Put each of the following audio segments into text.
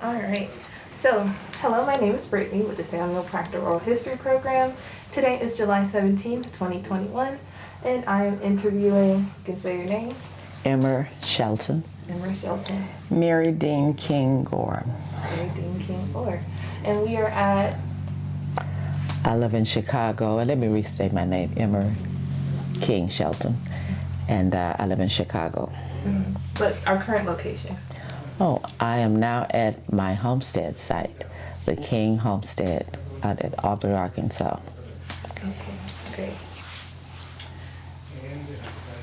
All right. So, hello, my name is Brittany with the Samuel Proctor Oral History Program. Today is July 17th, 2021, and I am interviewing, you can say your name, Emmer Shelton. Emmer Shelton, Mary Dean King Gorham. Mary Dean King 4. And we are at, I live in Chicago, and let me restate my name, Emmer King Shelton, and I live in Chicago. but our current location. Oh, I am now at my homestead site, the King Homestead out at Aubrey, Arkansas. Okay, great.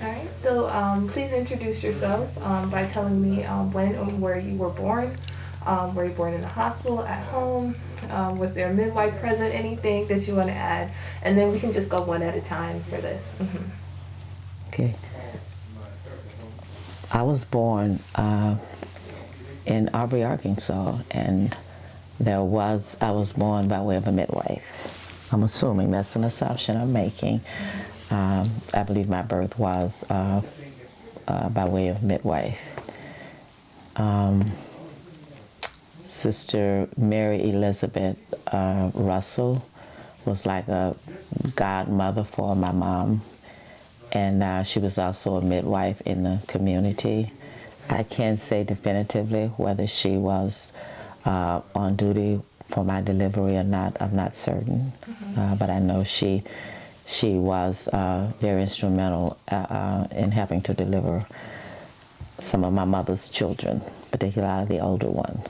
All right, so please introduce yourself by telling me when and where you were born. Were you born in the hospital, at home? Was there a midwife present? Anything that you want to add? And then we can just go one at a time for this. Okay. I was born in Aubrey, Arkansas, and I was born by way of a midwife. I'm assuming that's an assumption I'm making. I believe my birth was by way of midwife. Sister Mary Elizabeth Russell was like a godmother for my mom, and she was also a midwife in the community. I can't say definitively whether she was on duty for my delivery or not. I'm not certain, but I know she was very instrumental in helping to deliver some of my mother's children, particularly the older ones.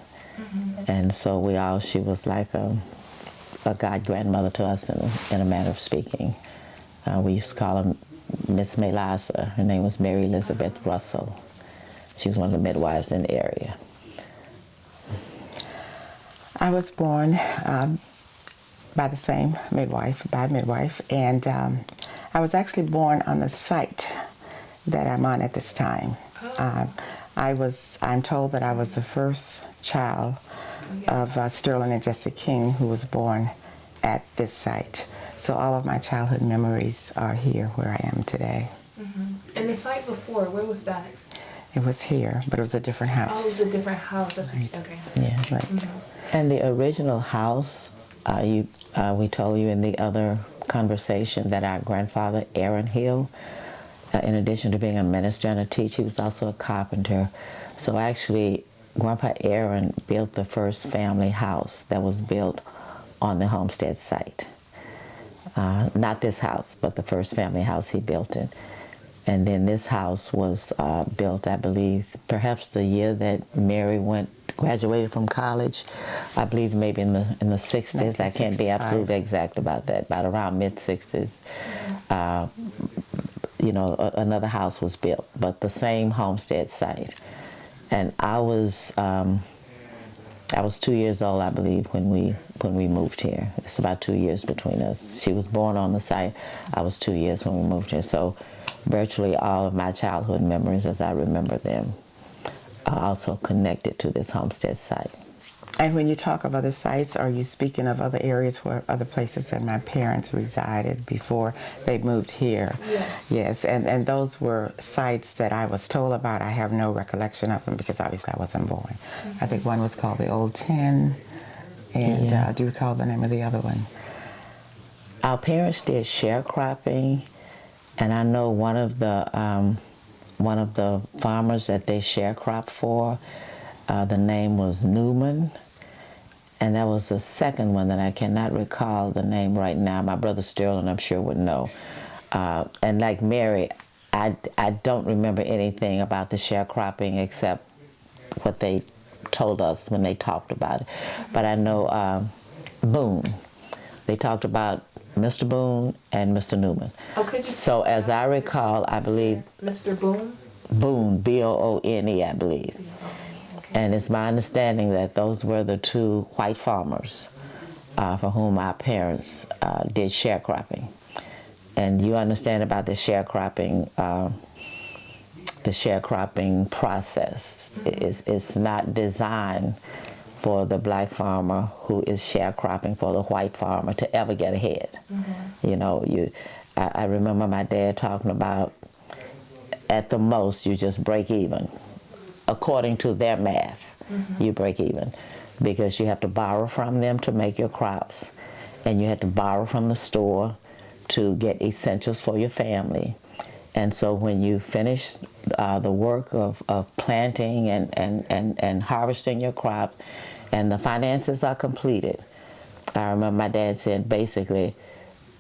And so she was like a god-grandmother to us in a manner of speaking. We used to call her Miss Melissa. Her name was Mary Elizabeth Russell. She was one of the midwives in the area. I was born by the same midwife, and I was actually born on the site that I'm on at this time. I'm told that I was the first child of Sterling and Jesse King, who was born at this site. So all of my childhood memories are here where I am today. And the site before, where was that? It was here, but it was a different house. Oh, it was a different house. That's right. Okay. Yeah. Right. And the original house, we told you in the other conversation that our grandfather, Aaron Hill, in addition to being a minister and a teacher, he was also a carpenter. So actually, Grandpa Aaron built the first family house that was built on the homestead site. Not this house, but the first family house, he built it. And then this house was built, I believe, perhaps the year that Mary graduated from college. I believe maybe in the 60s. I can't be absolutely exact about that, about around mid-60s. Another house was built, but the same homestead site. And I was 2 years old, I believe, when we moved here. It's about 2 years between us. She was born on the site. I was 2 years when we moved here. So virtually all of my childhood memories, as I remember them, are also connected to this homestead site. And when you talk of other sites, are you speaking of other areas where other places that my parents resided before they moved here? Yes. Yes, and those were sites that I was told about. I have no recollection of them because obviously I wasn't born. I think one was called the Old Ten, and do you recall the name of the other one? Our parents did sharecropping, and I know one of the farmers that they sharecropped for, the name was Newman. And that was the second one that I cannot recall the name right now. My brother Sterling, I'm sure, would know. And like Mary, I don't remember anything about the sharecropping except what they told us when they talked about it. But I know Boone. They talked about Mr. Boone and Mr. Newman. Okay. So as I recall, I believe Mr. Boone? Boone, B-O-O-N-E, I believe. And it's my understanding that those were the two white farmers for whom our parents did sharecropping. And you understand about the sharecropping process. It's not designed for the black farmer who is sharecropping for the white farmer to ever get ahead. I remember my dad talking about, at the most, you just break even. According to their math, you break even. because you have to borrow from them to make your crops, and you had to borrow from the store to get essentials for your family. And so when you finish the work of planting and harvesting your crops, and the finances are completed, I remember my dad said, basically,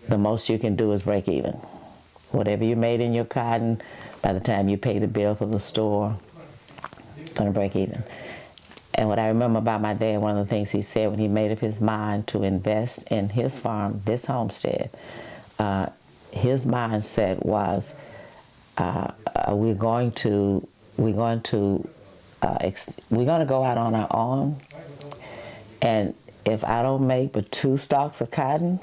the most you can do is break even. Whatever you made in your cotton, by the time you pay the bill for the store, it's going to break even. And what I remember about my dad, one of the things he said when he made up his mind to invest in his farm, this homestead, his mindset was, we're going to go out on our own, and if I don't make but 2 stalks of cotton,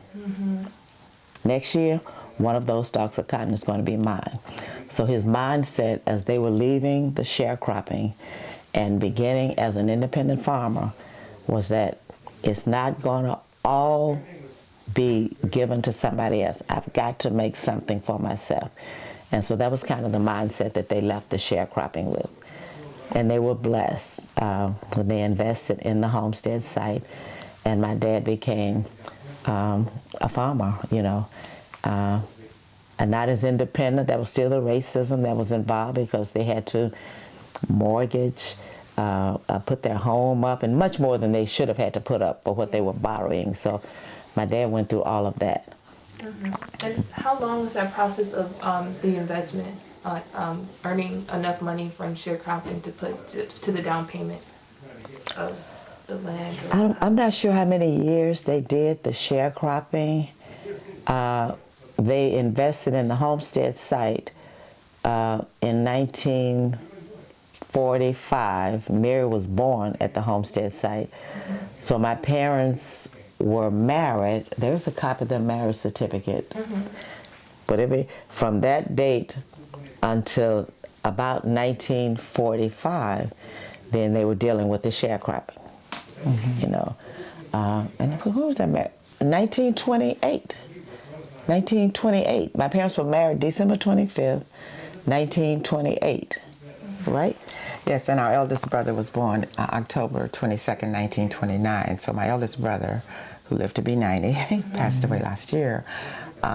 next year, one of those stalks of cotton is going to be mine. So his mindset as they were leaving the sharecropping and beginning as an independent farmer was that it's not going to all be given to somebody else. I've got to make something for myself. And so that was kind of the mindset that they left the sharecropping with. And they were blessed when they invested in the homestead site, and my dad became a farmer, you know, and not as independent. There was still the racism that was involved because they had to mortgage, put their home up, and much more than they should have had to put up for what they were borrowing. So my dad went through all of that. And how long was that process of the investment, earning enough money from sharecropping to put to the down payment of the land? I'm not sure how many years they did the sharecropping. They invested in the homestead site in 1945. Mary was born at the homestead site. So my parents were married. There's a copy of their marriage certificate. But from that date until about 1945, then they were dealing with the sharecropping. You know, and who was that married? 1928. 1928. My parents were married December 25th, 1928, right? Yes, and our eldest brother was born October 22nd, 1929. So my eldest brother, who lived to be 90, passed away last year.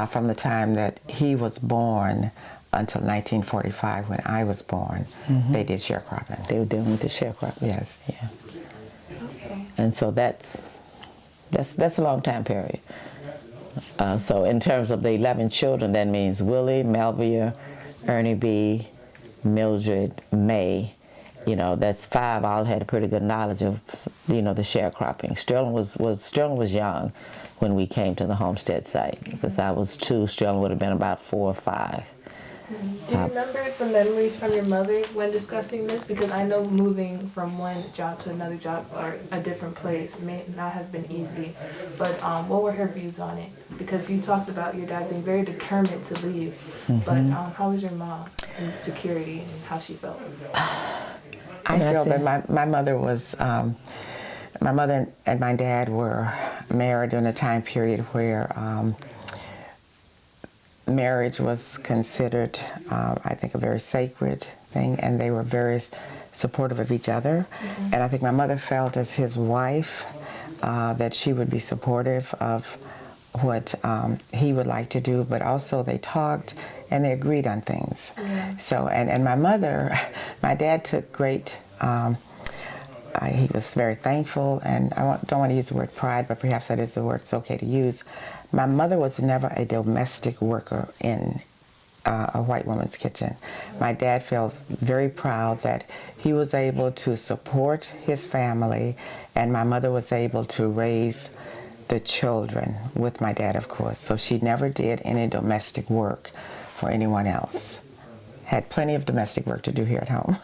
From the time that he was born until 1945, when I was born, they did sharecropping. They were dealing with the sharecropping. Yes. Yeah. Okay. And so that's a long time period. So in terms of the 11 children, that means Willie, Melvia, Ernie B., Mildred, May. You know, that's 5 all had a pretty good knowledge of, you know, the sharecropping. Sterling was young when we came to the homestead site, because I was 2. Sterling would have been about 4 or 5. Do you remember the memories from your mother when discussing this? Because I know moving from one job to another job or a different place may not have been easy. But what were her views on it? Because you talked about your dad being very determined to leave. But how was your mom in security and how she felt? I feel that my mother was, my mother and my dad were married in a time period where marriage was considered, I think, a very sacred thing, and they were very supportive of each other. And I think my mother felt as his wife that she would be supportive of what he would like to do, but also they talked and they agreed on things. So, and my mother, my dad took great, he was very thankful, and don't want to use the word pride, but perhaps that is the word it's okay to use. My mother was never a domestic worker in a white woman's kitchen. My dad felt very proud that he was able to support his family, and my mother was able to raise the children with my dad, of course. So she never did any domestic work for anyone else. Had plenty of domestic work to do here at home.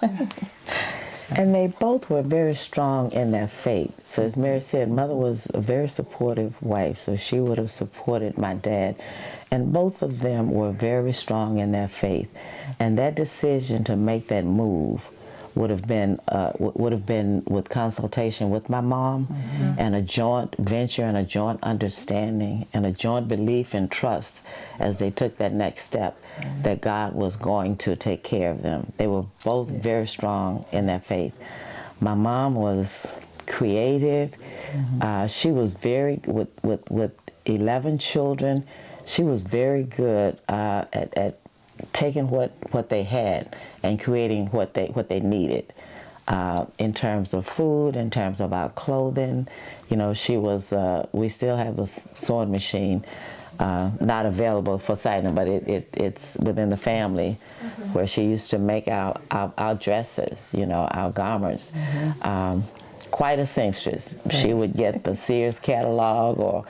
And they both were very strong in their faith. So as Mary said, Mother was a very supportive wife, so she would have supported my dad. And both of them were very strong in their faith. And that decision to make that move would have been with consultation with my mom, and a joint venture and a joint understanding and a joint belief and trust as they took that next step that God was going to take care of them. They were both very strong in their faith. My mom was creative. She was very, with 11 children, she was very good at taking what they had and creating what they needed. In terms of food, in terms of our clothing, you know, she was, we still have the sewing machine, not available for sighting, but it's within the family, where she used to make our dresses, you know, our garments. Quite a seamstress. She would get the Sears catalog or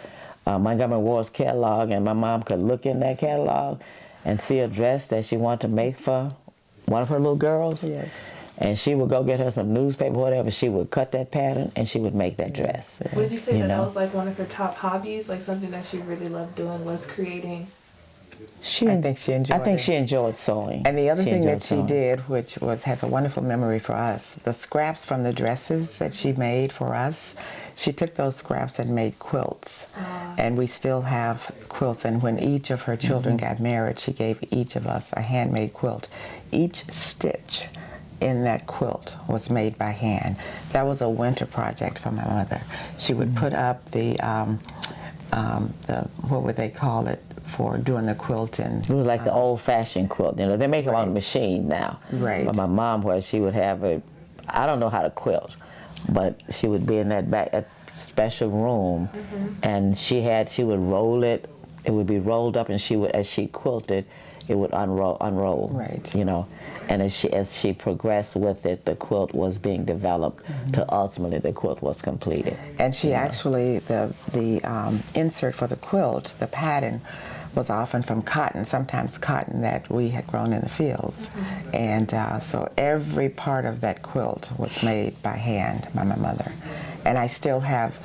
Montgomery Ward's catalog, and my mom could look in that catalog and see a dress that she wanted to make for one of her little girls. Yes. And she would go get her some newspaper, whatever. She would cut that pattern, and she would make that dress. Would you say you that know? was like one of her top hobbies, like something that she really loved doing was creating? I think she enjoyed I think it. she enjoyed sewing. And the other thing enjoyed that she sewing. did, which has a wonderful memory for us, the scraps from the dresses that she made for us, she took those scraps and made quilts. And we still have quilts. And when each of her children got married, she gave each of us a handmade quilt. Each stitch in that quilt was made by hand. That was a winter project for my mother. She would put up the what would they call it for doing the quilting? It was like the old-fashioned quilt. You know, they make them on the machine now. Right. But my mom, where she would have it, I don't know how to quilt, but she would be in that special room, and she would roll it. It would be rolled up, and she would, as she quilted, it would unroll. Right. You know, and as she progressed with it, the quilt was being developed to ultimately the quilt was completed. And she actually, the insert for the quilt, the pattern, was often from cotton, sometimes cotton that we had grown in the fields. And so every part of that quilt was made by hand by my mother. And I still have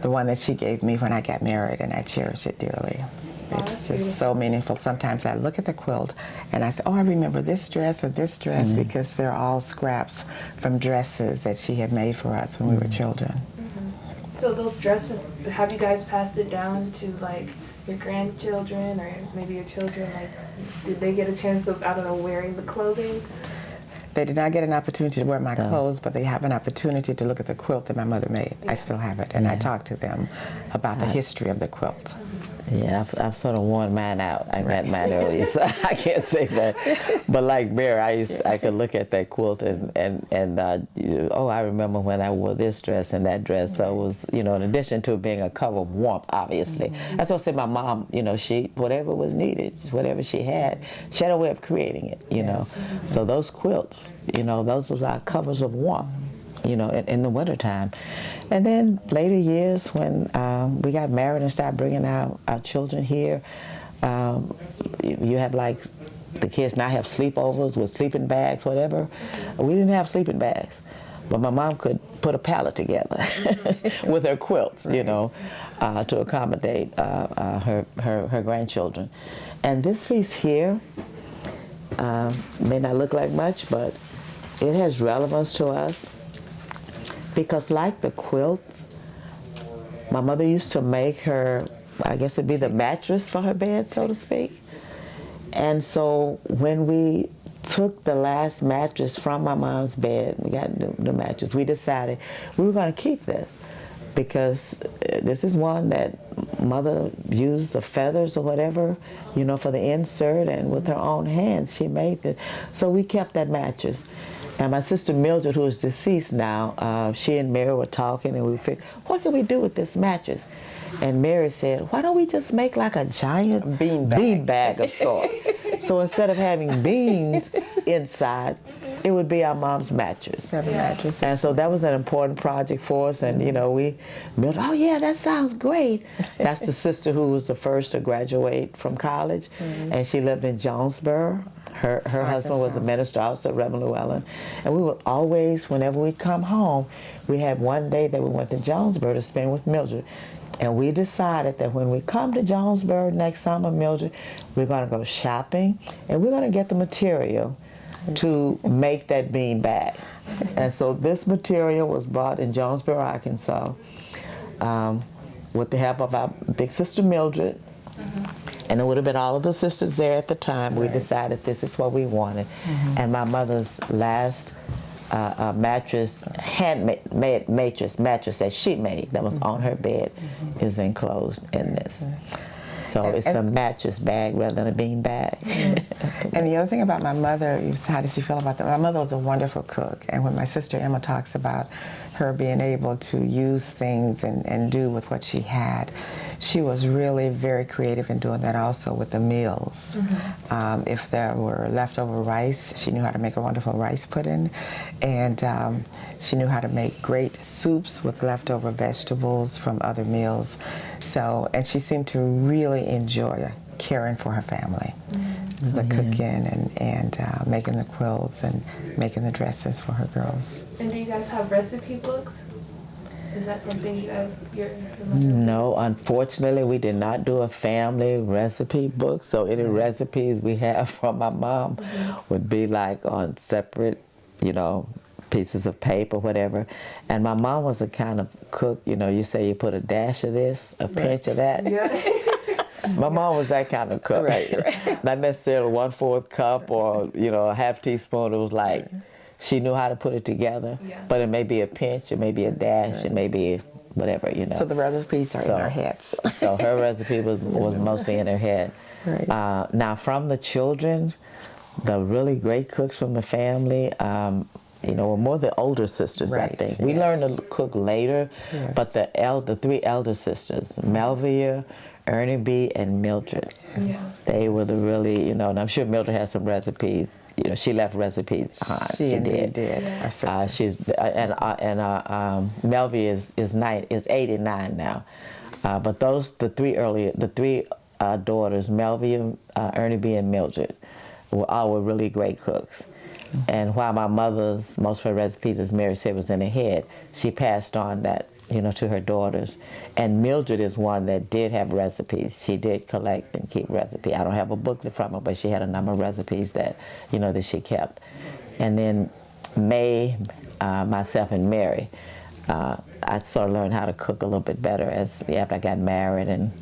the one that she gave me when I got married, and I cherish it dearly. It's just so meaningful. Sometimes I look at the quilt and I say, oh, I remember this dress or this dress, because they're all scraps from dresses that she had made for us when we were children. So those dresses, have you guys passed it down to like your grandchildren or maybe your children? Like, did they get a chance of, I don't know, wearing the clothing? They did not get an opportunity to wear my clothes, but they have an opportunity to look at the quilt that my mother made. I still have it, and I talk to them about the history of the quilt. Yeah, I've sort of worn mine out. I got mine early, so I can't say that. But like Mary, I could look at that quilt and oh, I remember when I wore this dress and that dress. So it was, you know, in addition to being a cover of warmth, obviously. That's what I said. My mom, you know, she, whatever was needed, whatever she had a way of creating it, you know. So those quilts, you know, those was our covers of warmth, you know, in the wintertime. And then later years when we got married and started bringing our children here, you have like, the kids now have sleepovers with sleeping bags, whatever. We didn't have sleeping bags, but my mom could put a pallet together with her quilts, you know, to accommodate her grandchildren. And this piece here may not look like much, but it has relevance to us. Because like the quilt, my mother used to make her, I guess it'd be the mattress for her bed, so to speak. And so when we took the last mattress from my mom's bed, we got the mattress, we decided we were going to keep this. Because this is one that mother used the feathers or whatever, you know, for the insert, and with her own hands she made it. So we kept that mattress. And my sister Mildred, who is deceased now, she and Mary were talking, and we figured, what can we do with this mattress? And Mary said, why don't we just make like a giant bean bag of sorts? So instead of having beans inside, it would be our mom's mattress. Mattress. And so that was an important project for us. And, you know, we built, oh, yeah, that sounds great. That's the sister who was the first to graduate from college. And she lived in Jonesboro. Her husband was a minister also at Reverend Llewellyn. And we would always, whenever we come home, we had one day that we went to Jonesboro to spend with Mildred. And we decided that when we come to Jonesboro next summer, Mildred, we're going to go shopping, and we're going to get the material to make that bean bag. And so this material was bought in Jonesboro, Arkansas, with the help of our big sister Mildred. And it would have been all of the sisters there at the time. We decided this is what we wanted. And my mother's last a mattress, handmade mattress that she made that was on her bed is enclosed in this. So it's a mattress bag rather than a bean bag. And the other thing about my mother, how did she feel about that? My mother was a wonderful cook, and when my sister Emma talks about her being able to use things and do with what she had, she was really very creative in doing that also with the meals. If there were leftover rice, she knew how to make a wonderful rice pudding, and she knew how to make great soups with leftover vegetables from other meals. So, and she seemed to really enjoy caring for her family, the cooking and making the quilts and making the dresses for her girls. And do you guys have recipe books? Is that something you guys, No, unfortunately, we did not do a family recipe book. So any recipes we have from my mom would be like on separate, pieces of paper, whatever. And my mom was a kind of cook, you say you put a dash of this, a pinch of that. Yeah. My mom was that kind of cook. Right. Not necessarily 1/4 cup or, a half teaspoon. It was like, she knew how to put it together, but it may be a pinch, it may be a dash, it may be whatever, So the recipes are in our heads. So her recipe was mostly in her head. Right. Now from the children, the really great cooks from the family, were more the older sisters, I think. We learned to cook later, but the three elder sisters, Melvia, Ernie B, and Mildred, they were the really, and I'm sure Mildred has some recipes. She left recipes behind. She did. Our sister. She's Melvia is 89 now, but the three daughters, Melvia, Ernie B, and Mildred, were really great cooks. And while my mother's most of her recipes, as Mary said, was in her head, she passed on that to her daughters. And Mildred is one that did have recipes. She did collect and keep recipes. I don't have a booklet from her, but she had a number of recipes that, that she kept. And then May, myself, and Mary, I sort of learned how to cook a little bit better after I got married, and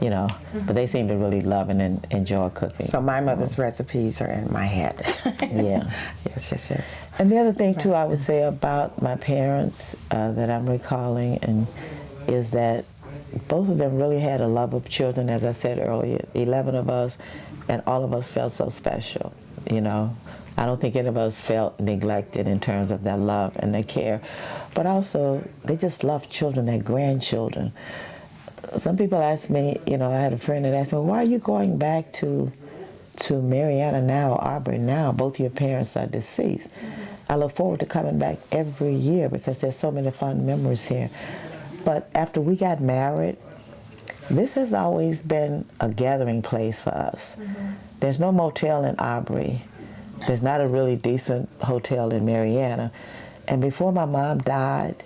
but they seem to really love and enjoy cooking. So my mother's recipes are in my head. Yeah. Yes. And the other thing too I would say about my parents that I'm recalling is that both of them really had a love of children, as I said earlier, 11 of us, and all of us felt so special, I don't think any of us felt neglected in terms of their love and their care, but also they just loved children, their grandchildren. Some people ask me, I had a friend that asked me, why are you going back to Mariana now, or Aubrey now? Both your parents are deceased. I look forward to coming back every year because there's so many fun memories here. But after we got married, this has always been a gathering place for us. There's no motel in Aubrey. There's not a really decent hotel in Mariana. And before my mom died,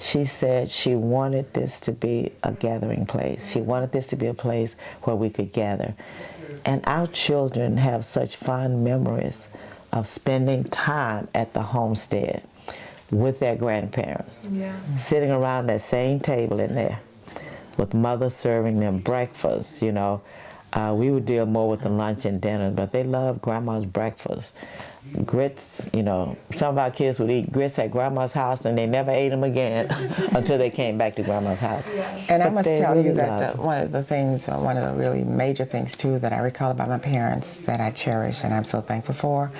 she said she wanted this to be a gathering place. She wanted this to be a place where we could gather. And our children have such fond memories of spending time at the homestead with their grandparents, sitting around that same table in there with mother serving them breakfast, We would deal more with the lunch and dinner, but they loved grandma's breakfast. Grits, some of our kids would eat grits at grandma's house and they never ate them again until they came back to grandma's house. And I must tell you that one of the really major things too that I recall about my parents that I cherish and I'm so thankful for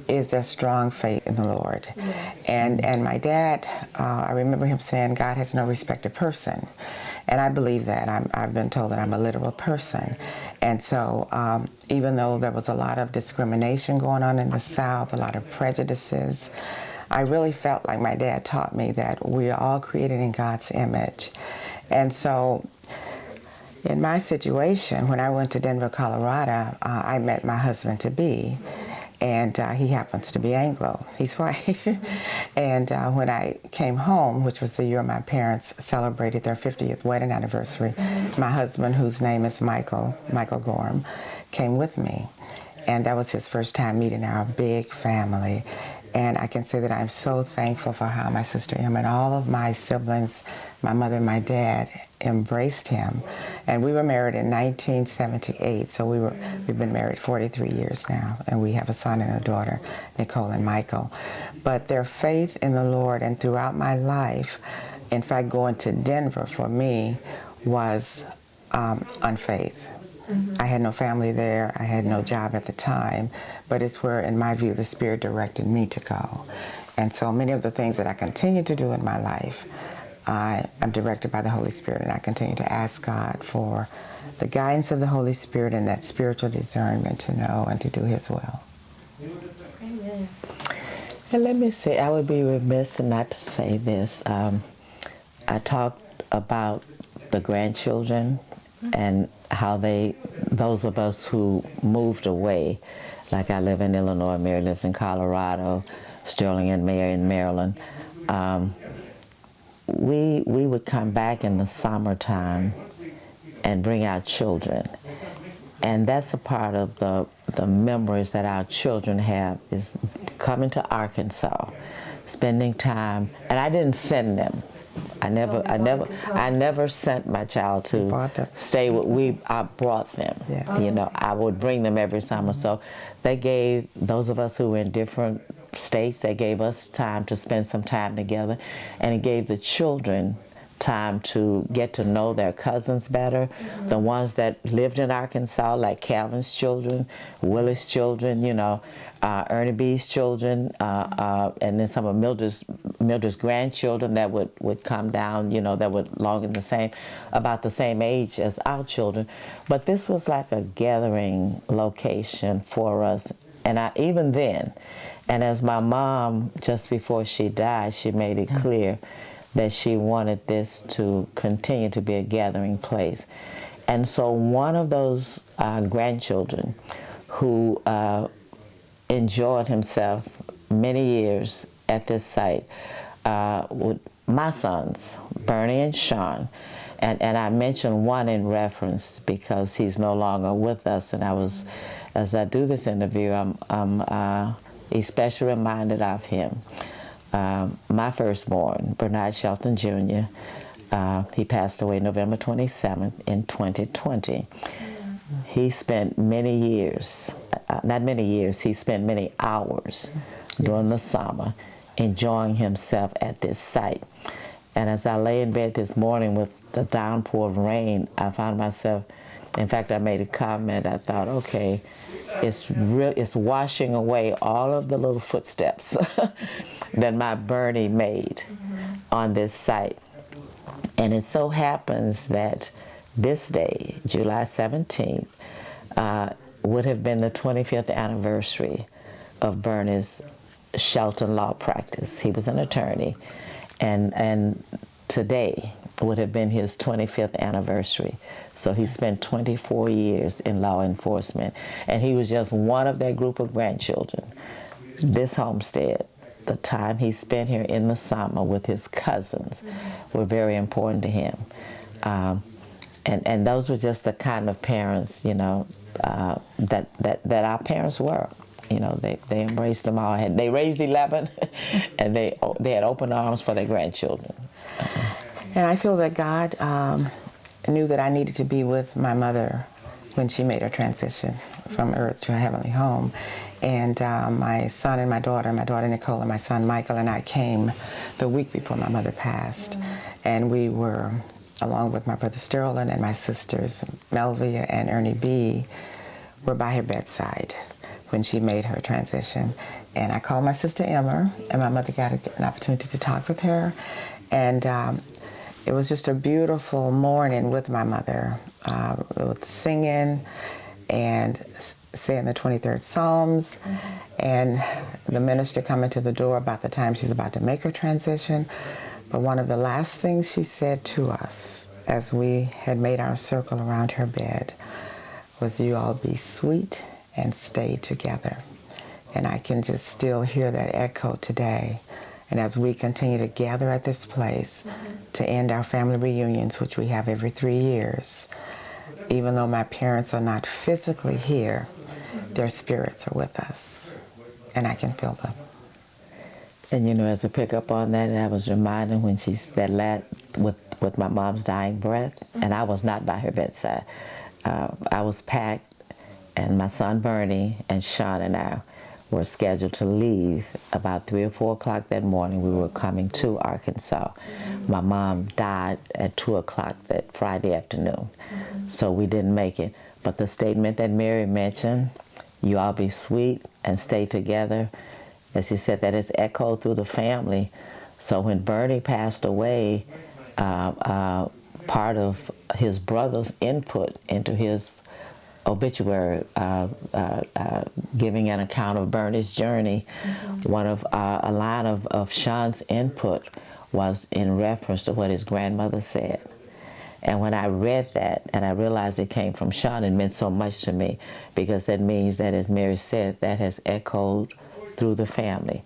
is their strong faith in the Lord. And my dad, I remember him saying, God has no respect of person. And I believe that. I've been told that I'm a literal person. And so even though there was a lot of discrimination going on in the South, a lot of prejudices, I really felt like my dad taught me that we are all created in God's image. And so in my situation, when I went to Denver, Colorado, I met my husband-to-be. And he happens to be Anglo. He's white. And when I came home, which was the year my parents celebrated their 50th wedding anniversary, my husband, whose name is Michael Gorham, came with me. And that was his first time meeting our big family. And I can say that I'm so thankful for how my sister Emma and all of my siblings, my mother and my dad, embraced him. And we were married in 1978, so we've been married 43 years now, and we have a son and a daughter, Nicole and Michael. But their faith in the Lord, and throughout my life, in fact, going to Denver for me was unfaith. I had no family there, I had no job at the time, but it's where, in my view, the Spirit directed me to go. And so many of the things that I continue to do in my life, I am directed by the Holy Spirit, and I continue to ask God for the guidance of the Holy Spirit and that spiritual discernment to know and to do His will. Amen. And let me say, I would be remiss not to say this. I talked about the grandchildren and how those of us who moved away, like I live in Illinois, Mary lives in Colorado, Sterling and Mary in Maryland, we would come back in the summertime and bring our children. And that's a part of the memories that our children have, is coming to Arkansas, spending time, and I didn't send them. I never sent my child to stay with. I brought them. Yeah. You know, I would bring them every summer. So they gave those of us who were in different states, they gave us time to spend some time together, and it gave the children time to get to know their cousins better. The ones that lived in Arkansas, like Calvin's children, Willis' children, you know, Ernie B's children, and then some of Mildred's grandchildren that would come down, you know, that would belong in about the same age as our children. But this was like a gathering location for us. And even then, and as my mom, just before she died, she made it clear that she wanted this to continue to be a gathering place. And so one of those grandchildren who enjoyed himself many years at this site with my sons, Bernie and Sean. And I mentioned one in reference because he's no longer with us, and as I do this interview, I'm especially reminded of him. My firstborn, Bernard Shelton Jr., he passed away November 27th in 2020. He spent many years, he spent many hours during the summer enjoying himself at this site. And as I lay in bed this morning with the downpour of rain, I found myself, in fact, I made a comment. I thought, okay, it's washing away all of the little footsteps that my Bernie made on this site. And it so happens that this day, July 17th, would have been the 25th anniversary of Bernie's Shelton law practice. He was an attorney, and today would have been his 25th anniversary. So he spent 24 years in law enforcement, and he was just one of that group of grandchildren. This homestead, the time he spent here in the summer with his cousins, were very important to him. And those were just the kind of parents, you know, that our parents were. You know, they embraced them all. They raised 11, and they had open arms for their grandchildren. And I feel that God knew that I needed to be with my mother when she made her transition from earth to a heavenly home. And my son and my daughter Nicole and my son Michael and I came the week before my mother passed. And we were, along with my brother Sterling and my sisters Melvia and Ernie B, were by her bedside when she made her transition. And I called my sister Emmer, and my mother got an opportunity to talk with her. And it was just a beautiful morning with my mother, with singing and saying the 23rd Psalms, and the minister coming to the door about the time she's about to make her transition. But one of the last things she said to us as we had made our circle around her bed was, "You all be sweet and stay together." And I can just still hear that echo today. And as we continue to gather at this place to end our family reunions, which we have every 3 years, even though my parents are not physically here, their spirits are with us, and I can feel them. And you know, as a pickup on that, I was reminded when she's that last with my mom's dying breath, and I was not by her bedside. I was packed, and my son Bernie and Sean and I were scheduled to leave about 3 or 4 o'clock that morning. We were coming to Arkansas. My mom died at 2 o'clock that Friday afternoon, so we didn't make it. But the statement that Mary mentioned, "You all be sweet and stay together," as she said, that has echoed through the family. So when Bernie passed away, part of his brother's input into his obituary, giving an account of Bernie's journey, one of a line of Sean's input was in reference to what his grandmother said. And when I read that and I realized it came from Sean, it meant so much to me, because that means that, as Mary said, that has echoed through the family.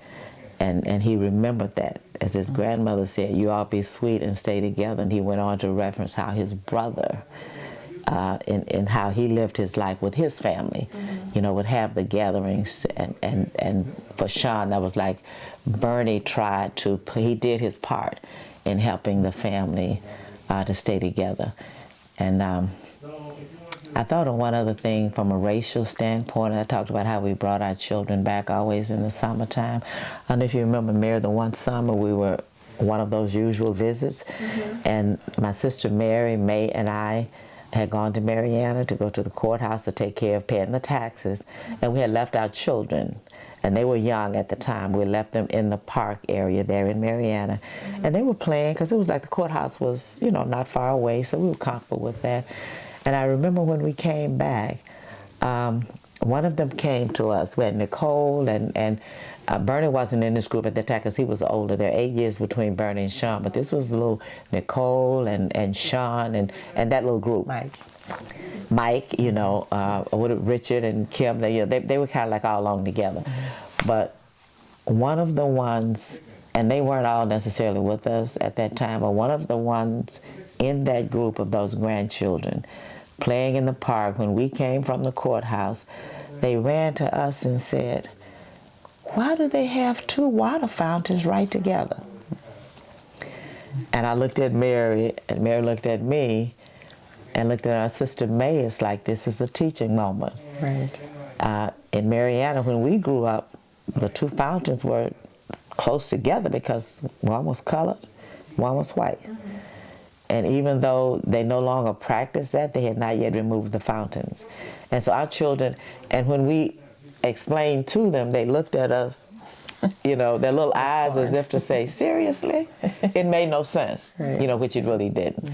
And he remembered that. As his grandmother said, "You all be sweet and stay together." And he went on to reference how his brother, in how he lived his life with his family, you know, would have the gatherings. And for Sean, that was like Bernie he did his part in helping the family to stay together. And I thought of one other thing from a racial standpoint. I talked about how we brought our children back always in the summertime. I don't know if you remember, Mary, the one summer we were one of those usual visits, and my sister Mary, May, and I had gone to Mariana to go to the courthouse to take care of paying the taxes, and we had left our children, and they were young at the time. We left them in the park area there in Mariana, and they were playing, because it was like the courthouse was, you know, not far away, so we were comfortable with that. And I remember when we came back, one of them came to us. We had Nicole, and Bernie wasn't in this group at that time because he was older. There are 8 years between Bernie and Sean, but this was little Nicole and Sean and that little group. Mike, you know, with Richard and Kim, they were kind of like all along together. But one of the ones, and they weren't all necessarily with us at that time, but one of the ones in that group of those grandchildren playing in the park, when we came from the courthouse, they ran to us and said, "Why do they have 2 water fountains right together?" And I looked at Mary, and Mary looked at me, and looked at our sister May. It's like, this is a teaching moment. Right. In Mariana, when we grew up, the 2 fountains were close together because one was colored, one was white. And even though they no longer practiced that, they had not yet removed the fountains. And so our children, and when we explained to them, they looked at us, you know, their little eyes as if to say, "Seriously?" It made no sense, you know, which it really didn't.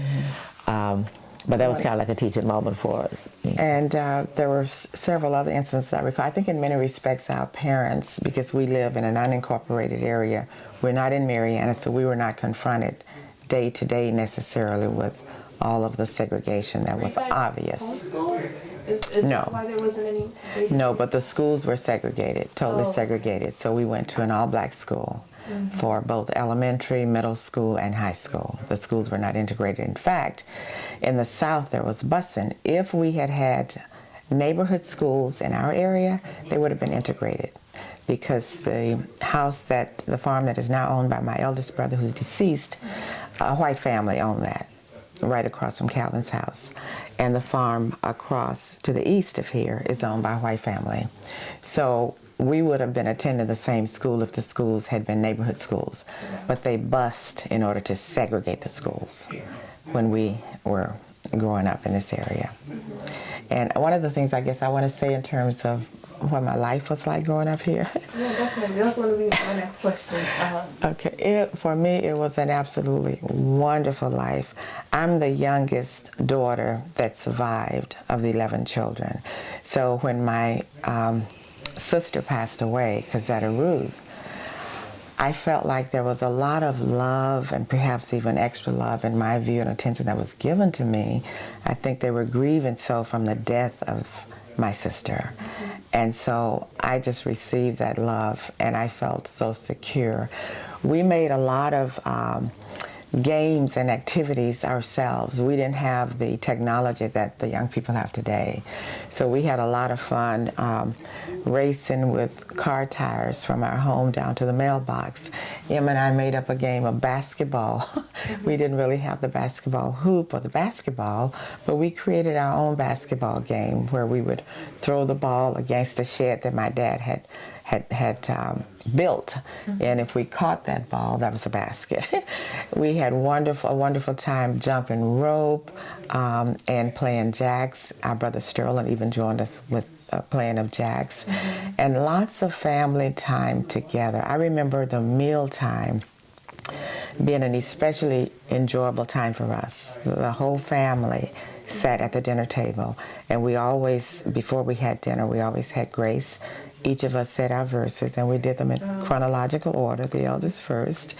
But that was kind of like a teaching moment for us. And there were several other instances I recall. I think in many respects our parents, because we live in an unincorporated area, we're not in Mariana, so we were not confronted day to day necessarily with all of the segregation that was obvious. Homeschool? Is No. that why there wasn't any? No, but the schools were segregated, totally segregated. So we went to an all-black school for both elementary, middle school, and high school. The schools were not integrated. In fact, in the South there was busing. If we had had neighborhood schools in our area, they would have been integrated, because the farm that is now owned by my eldest brother, who's deceased, a white family owned that, right across from Calvin's house. And the farm across to the east of here is owned by a white family. So we would have been attending the same school if the schools had been neighborhood schools. But they bused in order to segregate the schools when we were growing up in this area. And one of the things I guess I want to say in terms of what my life was like growing up here. Yeah, definitely. That's going to be my next question. Okay, for me, it was an absolutely wonderful life. I'm the youngest daughter that survived of the 11 children. So when my sister passed away, Cazetta Ruth, I felt like there was a lot of love and perhaps even extra love in my view and attention that was given to me. I think they were grieving so from the death of my sister. And so I just received that love, and I felt so secure. We made a lot of games and activities ourselves. We didn't have the technology that the young people have today. So we had a lot of fun racing with car tires from our home down to the mailbox. Em and I made up a game of basketball. We didn't really have the basketball hoop or the basketball, but we created our own basketball game where we would throw the ball against a shed that my dad had built, and if we caught that ball, that was a basket. We had a wonderful time jumping rope and playing jacks. Our brother Sterling even joined us with playing of jacks, and lots of family time together. I remember the meal time being an especially enjoyable time for us. The whole family sat at the dinner table, and we always, before we had dinner, we always had grace. Each of us said our verses, and we did them in chronological order, the eldest first.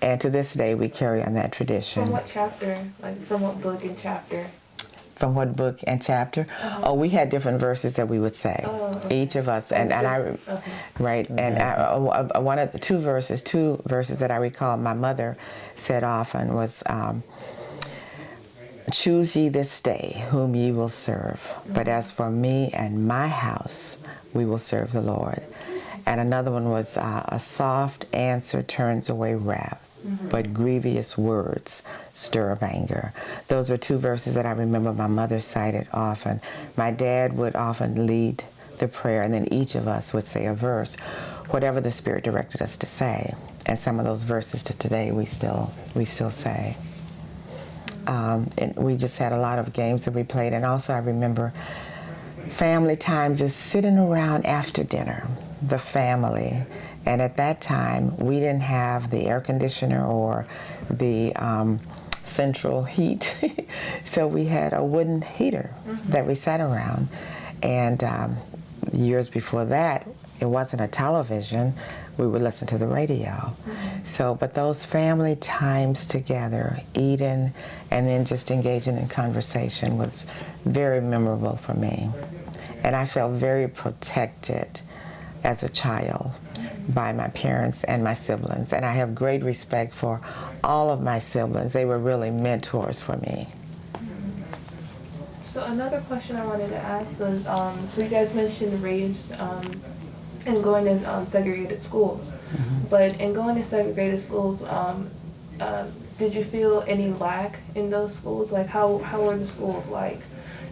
And to this day, we carry on that tradition. From what chapter? Like, from what book and chapter? From what book and chapter? Oh, we had different verses that we would say. Oh, okay. Each of us, and I, right, and one of the two verses that I recall my mother said often was, "Choose ye this day whom ye will serve, but as for me and my house, we will serve the Lord." And another one was, "A soft answer turns away wrath, but grievous words stir up anger." Those were two verses that I remember my mother cited often. My dad would often lead the prayer, and then each of us would say a verse, whatever the Spirit directed us to say. And some of those verses to today we still say. And we just had a lot of games that we played, and also I remember family time, just sitting around after dinner, the family. And at that time, we didn't have the air conditioner or the central heat. So we had a wooden heater that we sat around. And years before that, it wasn't a television. We would listen to the radio. So, but those family times together, eating, and then just engaging in conversation was very memorable for me. And I felt very protected as a child by my parents and my siblings. And I have great respect for all of my siblings. They were really mentors for me. So another question I wanted to ask was, so you guys mentioned race and going to segregated schools. But in going to segregated schools, did you feel any lack in those schools? Like, how were the schools like?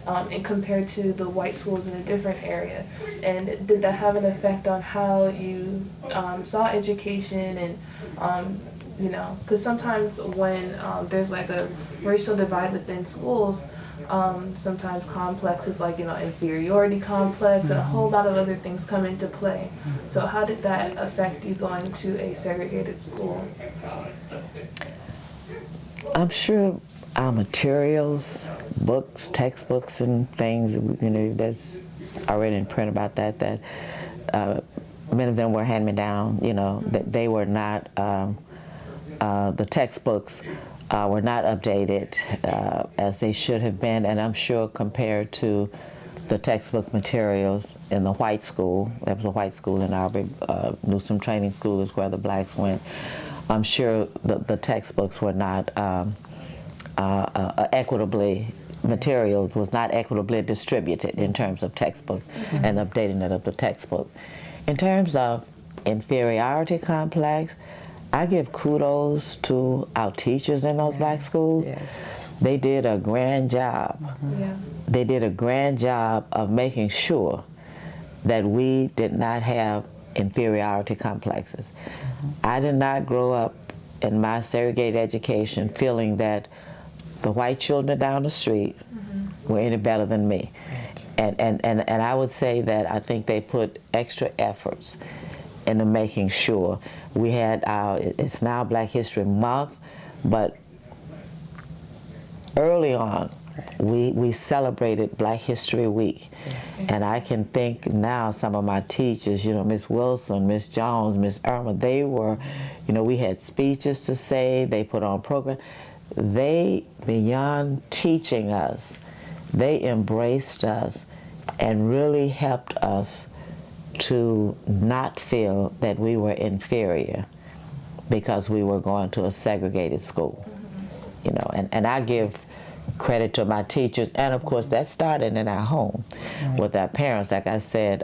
And compared to the white schools in a different area, and did that have an effect on how you saw education? And you know, because sometimes when there's like a racial divide within schools, sometimes complexes like, you know, inferiority complex and a whole lot of other things come into play. So how did that affect you going to a segregated school? I'm sure our materials, books, textbooks, and things, you know, that's already in print about that many of them were hand-me-down, you know, that they were not, the textbooks were not updated as they should have been, and I'm sure compared to the textbook materials in the white school, there was a white school in Aubrey, Newsom Training School is where the blacks went, I'm sure the textbooks were not material was not equitably distributed in terms of textbooks and updating it of the textbook. In terms of inferiority complex, I give kudos to our teachers in those black schools. Yes. They did a grand job. Yeah. They did a grand job of making sure that we did not have inferiority complexes. I did not grow up in my segregated education feeling that the white children down the street were any better than me. And I would say that I think they put extra efforts into making sure we had it's now Black History Month, but early on, we celebrated Black History Week. Yes. And I can think now some of my teachers, you know, Miss Wilson, Miss Jones, Miss Irma, they were, you know, we had speeches to say, they put on programs. They, beyond teaching us, they embraced us and really helped us to not feel that we were inferior because we were going to a segregated school. you know, and I give credit to my teachers, and of course that started in our home with our parents. Like I said,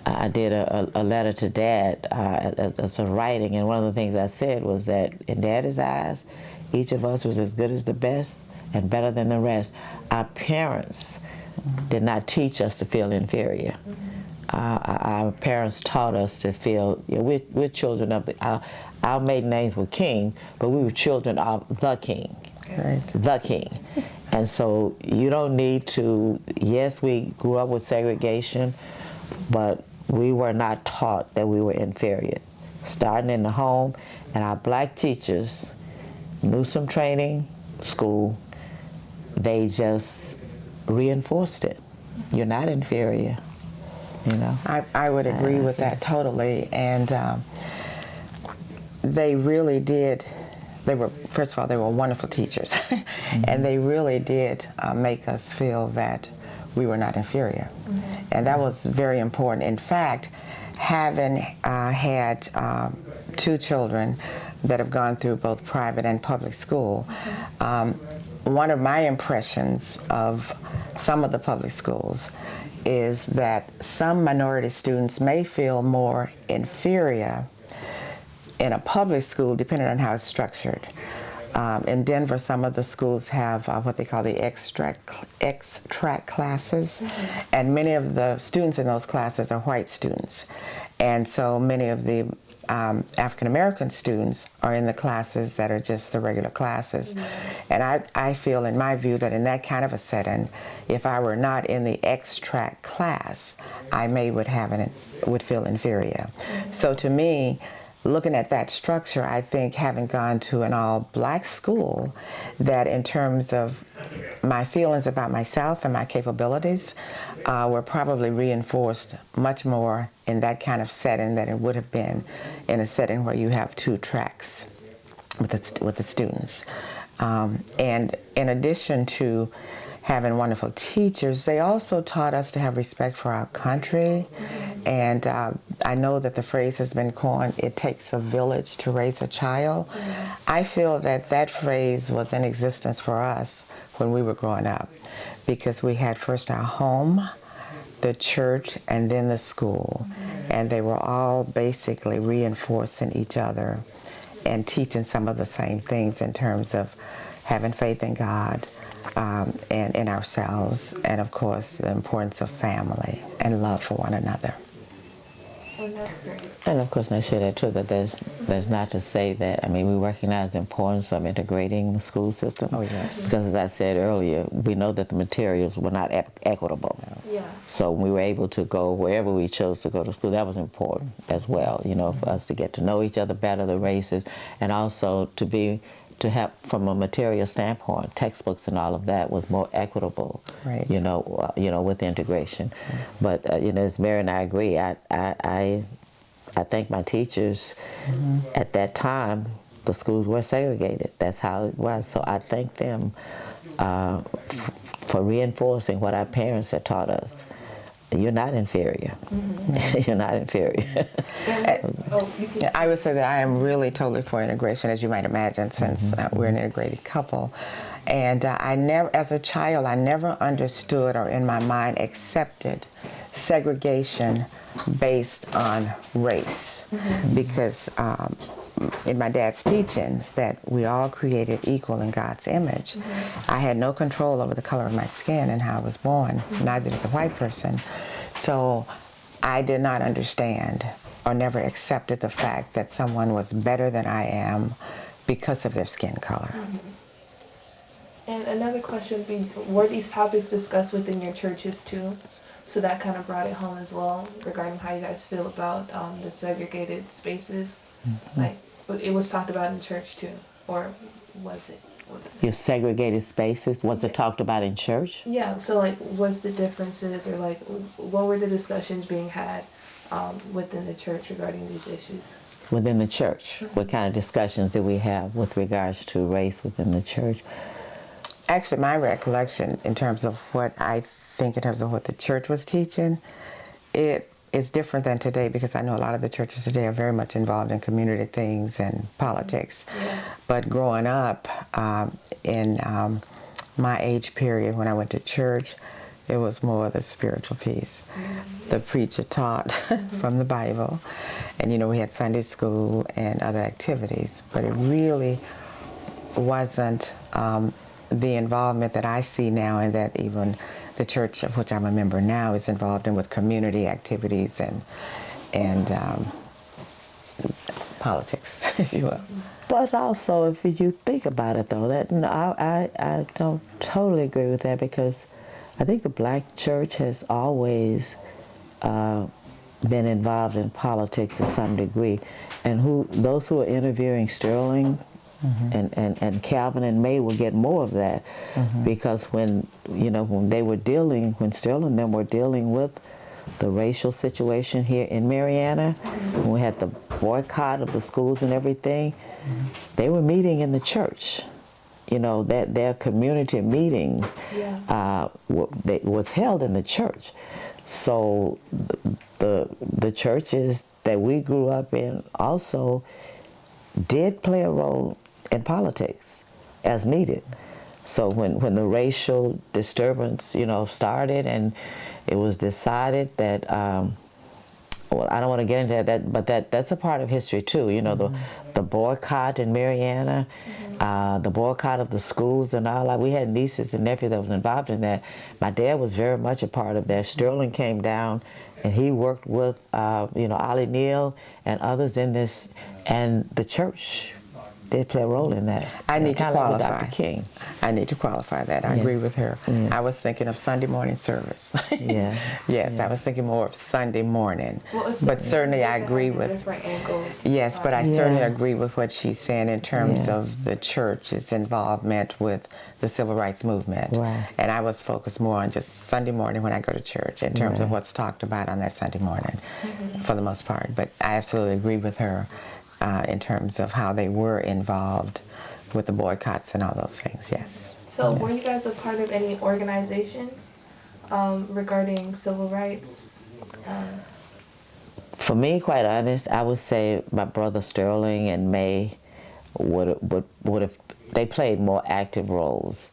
I did a letter to Dad as a writing, and one of the things I said was that in Daddy's eyes, each of us was as good as the best and better than the rest. Our parents did not teach us to feel inferior. Our parents taught us to feel, you know, we're children of our maiden names were King, but we were children of the King. Right. The King. And so you don't need to, yes, we grew up with segregation, but we were not taught that we were inferior. Starting in the home, and our black teachers knew some training, school, they just reinforced it. You're not inferior, you know? I would agree with that totally, and they really did. They were, first of all, they were wonderful teachers, and they really did make us feel that we were not inferior, and that was very important. In fact, having had 2 children that have gone through both private and public school, one of my impressions of some of the public schools is that some minority students may feel more inferior in a public school depending on how it's structured. In Denver, some of the schools have what they call the X-track classes, and many of the students in those classes are white students. And so many of the African-American students are in the classes that are just the regular classes. And I feel, in my view, that in that kind of a setting, if I were not in the X-track class, I would feel inferior. So to me, looking at that structure, I think having gone to an all-black school, that in terms of my feelings about myself and my capabilities were probably reinforced much more in that kind of setting than it would have been in a setting where you have 2 tracks with the students. And in addition to having wonderful teachers, they also taught us to have respect for our country. And I know that the phrase has been coined, it takes a village to raise a child. I feel that that phrase was in existence for us when we were growing up, because we had first our home, the church, and then the school. And they were all basically reinforcing each other and teaching some of the same things in terms of having faith in God, and in ourselves, and of course the importance of family and love for one another. Oh, that's great. And of course, I share that too, that there's not to say that, I mean, we recognize the importance of integrating the school system. Oh, yes. Because as I said earlier, we know that the materials were not equitable. Yeah. So we were able to go wherever we chose to go to school. That was important as well, you know, for us to get to know each other better, the races, and also to have, from a material standpoint, textbooks and all of that was more equitable, Right. you know, with the integration. But you know, as Mary and I agree, I thank my teachers. At that time, the schools were segregated. That's how it was. So I thank them for reinforcing what our parents had taught us. You're not inferior. You're not inferior. I would say that I am really totally for integration, as you might imagine, since we're an integrated couple. And I never, as a child, I never understood or in my mind accepted segregation based on race, because in my dad's teaching that we all created equal in God's image, I had no control over the color of my skin and how I was born, neither did the white person. So I did not understand or never accepted the fact that someone was better than I am because of their skin color. And another question would be, were these topics discussed within your churches too? So that kind of brought it home as well, regarding how you guys feel about the segregated spaces. Like, it was talked about in church too, or was it? Your segregated spaces, was it talked about in church? Yeah, so like, what's the differences, or like, what were the discussions being had within the church regarding these issues? Within the church, what kind of discussions did we have with regards to race within the church? Actually, my recollection in terms of what I think in terms of what the church was teaching, it it's different than today, because I know a lot of the churches today are very much involved in community things and politics. Yeah. But growing up in my age period when I went to church, it was more the spiritual piece. The preacher taught from the Bible, and we had Sunday school and other activities, but it really wasn't the involvement that I see now, and that even the church of which I'm a member now is involved in, with community activities and politics, if you will. But also, if you think about it, though, that I don't totally agree with that, because I think the black church has always been involved in politics to some degree, and those who are interviewing Sterling and Calvin and May will get more of that, because when when Sterling and them were dealing with the racial situation here in Mariana, when we had the boycott of the schools and everything, they were meeting in the church. That their community meetings was held in the church. So the churches that we grew up in also did play a role in politics as needed. So when the racial disturbance, started, and it was decided that, well, I don't want to get into that, but that's a part of history too. The boycott in Mariana, the boycott of the schools and all that. We had nieces and nephews that was involved in that. My dad was very much a part of that. Sterling came down, and he worked with, Ollie Neal and others in this, and the church did play a role in that. I need to qualify. Like Dr. King. I need to qualify that. I agree with her. I was thinking of Sunday morning service. Yes, I was thinking more of Sunday morning. Well, but certainly I agree with different angles. Yes, but I certainly agree with what she's saying in terms of the church's involvement with the civil rights movement. Right. And I was focused more on just Sunday morning when I go to church, in terms of what's talked about on that Sunday morning, for the most part. But I absolutely agree with her in terms of how they were involved with the boycotts and all those things. Yes. So were you guys a part of any organizations regarding civil rights? For me, quite honest, I would say my brother Sterling and May would have, they played more active roles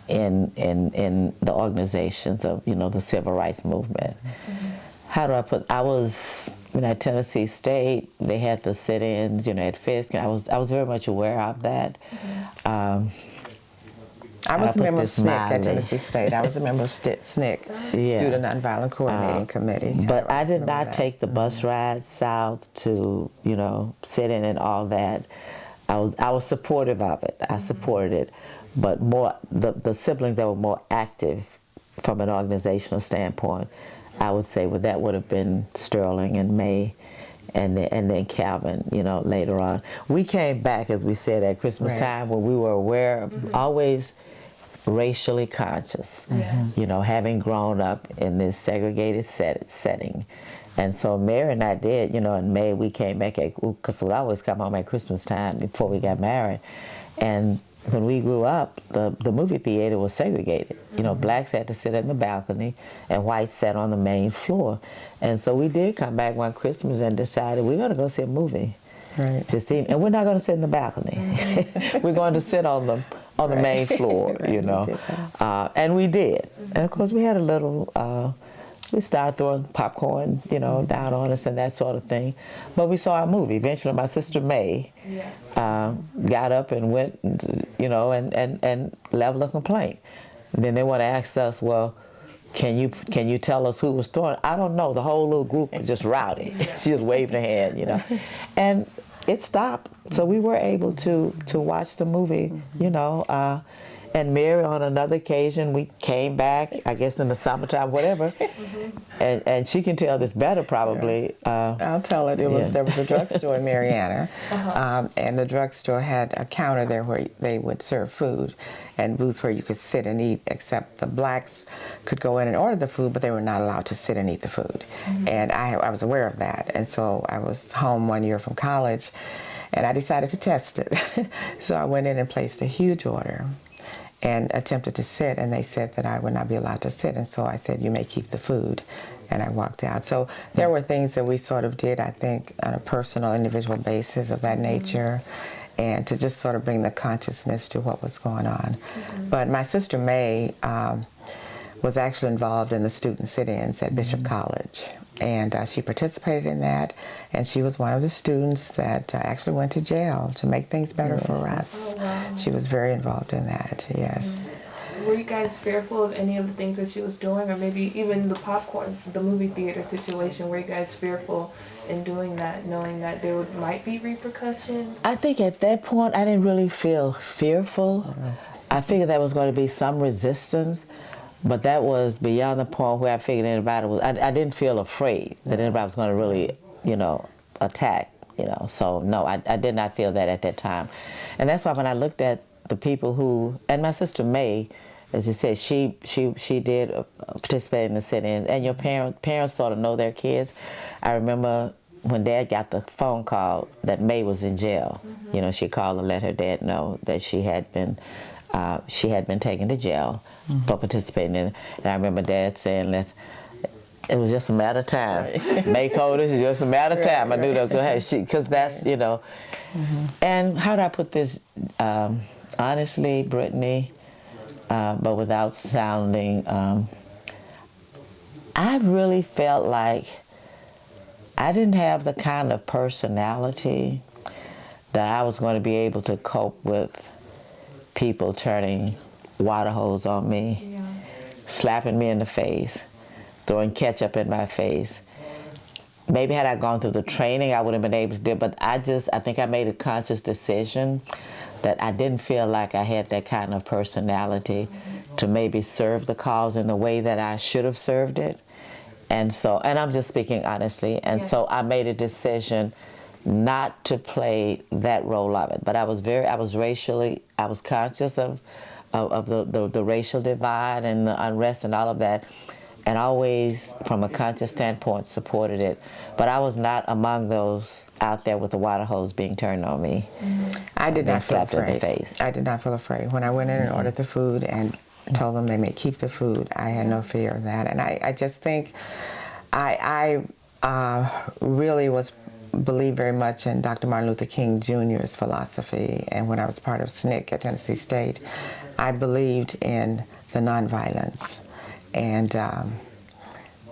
in the organizations of the civil rights movement. How do I put? I was at Tennessee State. They had the sit-ins, at Fisk. And I was very much aware of that. I was a member of SNCC at Tennessee State. I was a member of SNCC, Student Nonviolent Coordinating Committee. But I did not take the bus ride south to, sit in and all that. I was supportive of it. I supported it, but more the siblings that were more active from an organizational standpoint, I would say that would have been Sterling and May, and then Calvin, later on. We came back, as we said, at Christmas time, when we were aware, always racially conscious, having grown up in this segregated setting. And so Mary and I did, in May we came back, because we always come home at Christmas time before we got married. And when we grew up, the movie theater was segregated. Blacks had to sit in the balcony, and whites sat on the main floor. And so we did come back one Christmas and decided we're going to go see a movie this evening, and we're not going to sit in the balcony. We're going to sit on the main floor, and we did. And of course, we had a little. We started throwing popcorn, down on us and that sort of thing. But we saw our movie. Eventually, my sister May got up and went, and leveled a complaint. And then they want to ask us, well, can you tell us who was throwing it? I don't know. The whole little group was just rowdy. She just waved her hand, And it stopped. So we were able to watch the movie, And Mary, on another occasion, we came back, I guess in the summertime, whatever, and she can tell this better probably. I'll tell it. There was a drugstore in Mariana, and the drugstore had a counter there where they would serve food, and booths where you could sit and eat, except the blacks could go in and order the food, but they were not allowed to sit and eat the food. And I was aware of that, and so I was home one year from college, and I decided to test it. So I went in and placed a huge order and attempted to sit, and they said that I would not be allowed to sit, and so I said, you may keep the food. and I walked out. So there were things that we sort of did, I think, on a personal, individual basis of that nature, and to just sort of bring the consciousness to what was going on. But my sister May was actually involved in the student sit-ins at Bishop College, and she participated in that, and she was one of the students that actually went to jail to make things better for us. Oh, wow. She was very involved in that, yes. Were you guys fearful of any of the things that she was doing, or maybe even the movie theater situation? Were you guys fearful in doing that, knowing that there might be repercussions? I think at that point I didn't really feel fearful. I figured there was going to be some resistance, but that was beyond the point where I figured anybody was. I didn't feel afraid that anybody was going to really, attack. So no, I did not feel that at that time, and that's why when I looked at the people who, and my sister May, as you said, she did participate in the sit-ins, and your parents sort of know their kids. I remember when Dad got the phone call that May was in jail. She called and let her dad know that she had been taken to jail for participating in it. And I remember Dad saying that it was just a matter of time. Right. May called us, it's just a matter of time. I knew that was going to happen, because that's, And how do I put this? Honestly, Brittany, but without sounding, I really felt like I didn't have the kind of personality that I was going to be able to cope with people turning water hose on me, slapping me in the face, throwing ketchup in my face. Maybe had I gone through the training, I would have been able to do it, but I think I made a conscious decision that I didn't feel like I had that kind of personality to maybe serve the cause in the way that I should have served it. And I'm just speaking honestly, and so I made a decision not to play that role of it. But I was conscious of the racial divide and the unrest and all of that, and always, from a conscious standpoint, supported it. But I was not among those out there with the water hose being turned on me. I did not feel afraid. In the afraid. face. I did not feel afraid. When I went in and ordered the food and told them they may keep the food, I had no fear of that. And I just think I really believed very much in Dr. Martin Luther King Jr.'s philosophy. And when I was part of SNCC at Tennessee State, I believed in the nonviolence and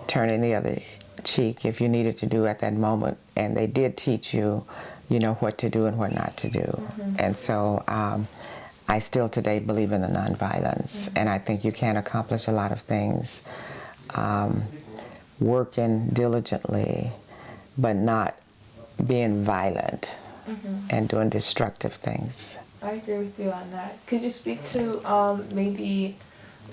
turning the other cheek if you needed to do at that moment. And they did teach you, what to do and what not to do. And so I still today believe in the nonviolence. And I think you can accomplish a lot of things working diligently, but not being violent and doing destructive things. I agree with you on that. Could you speak to maybe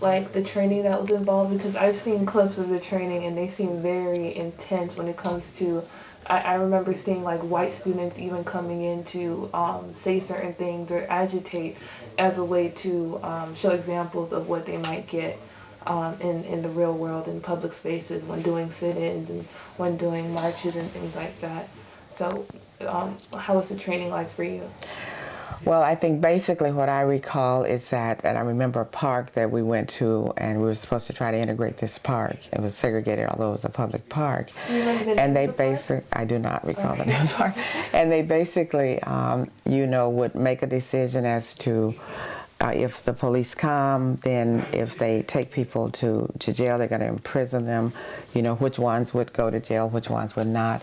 like the training that was involved? Because I've seen clips of the training and they seem very intense when it comes to, I remember seeing like white students even coming in to say certain things or agitate as a way to show examples of what they might get in the real world, in public spaces, when doing sit-ins and when doing marches and things like that. So how was the training like for you? Well, I think basically what I recall is that, and I remember a park that we went to, and we were supposed to try to integrate this park. It was segregated, although it was a public park. Do you remember the name And they of the park? basically, I do not recall the name of the park. And they basically, would make a decision as to if the police come, then if they take people to jail, they're going to imprison them, which ones would go to jail, which ones would not.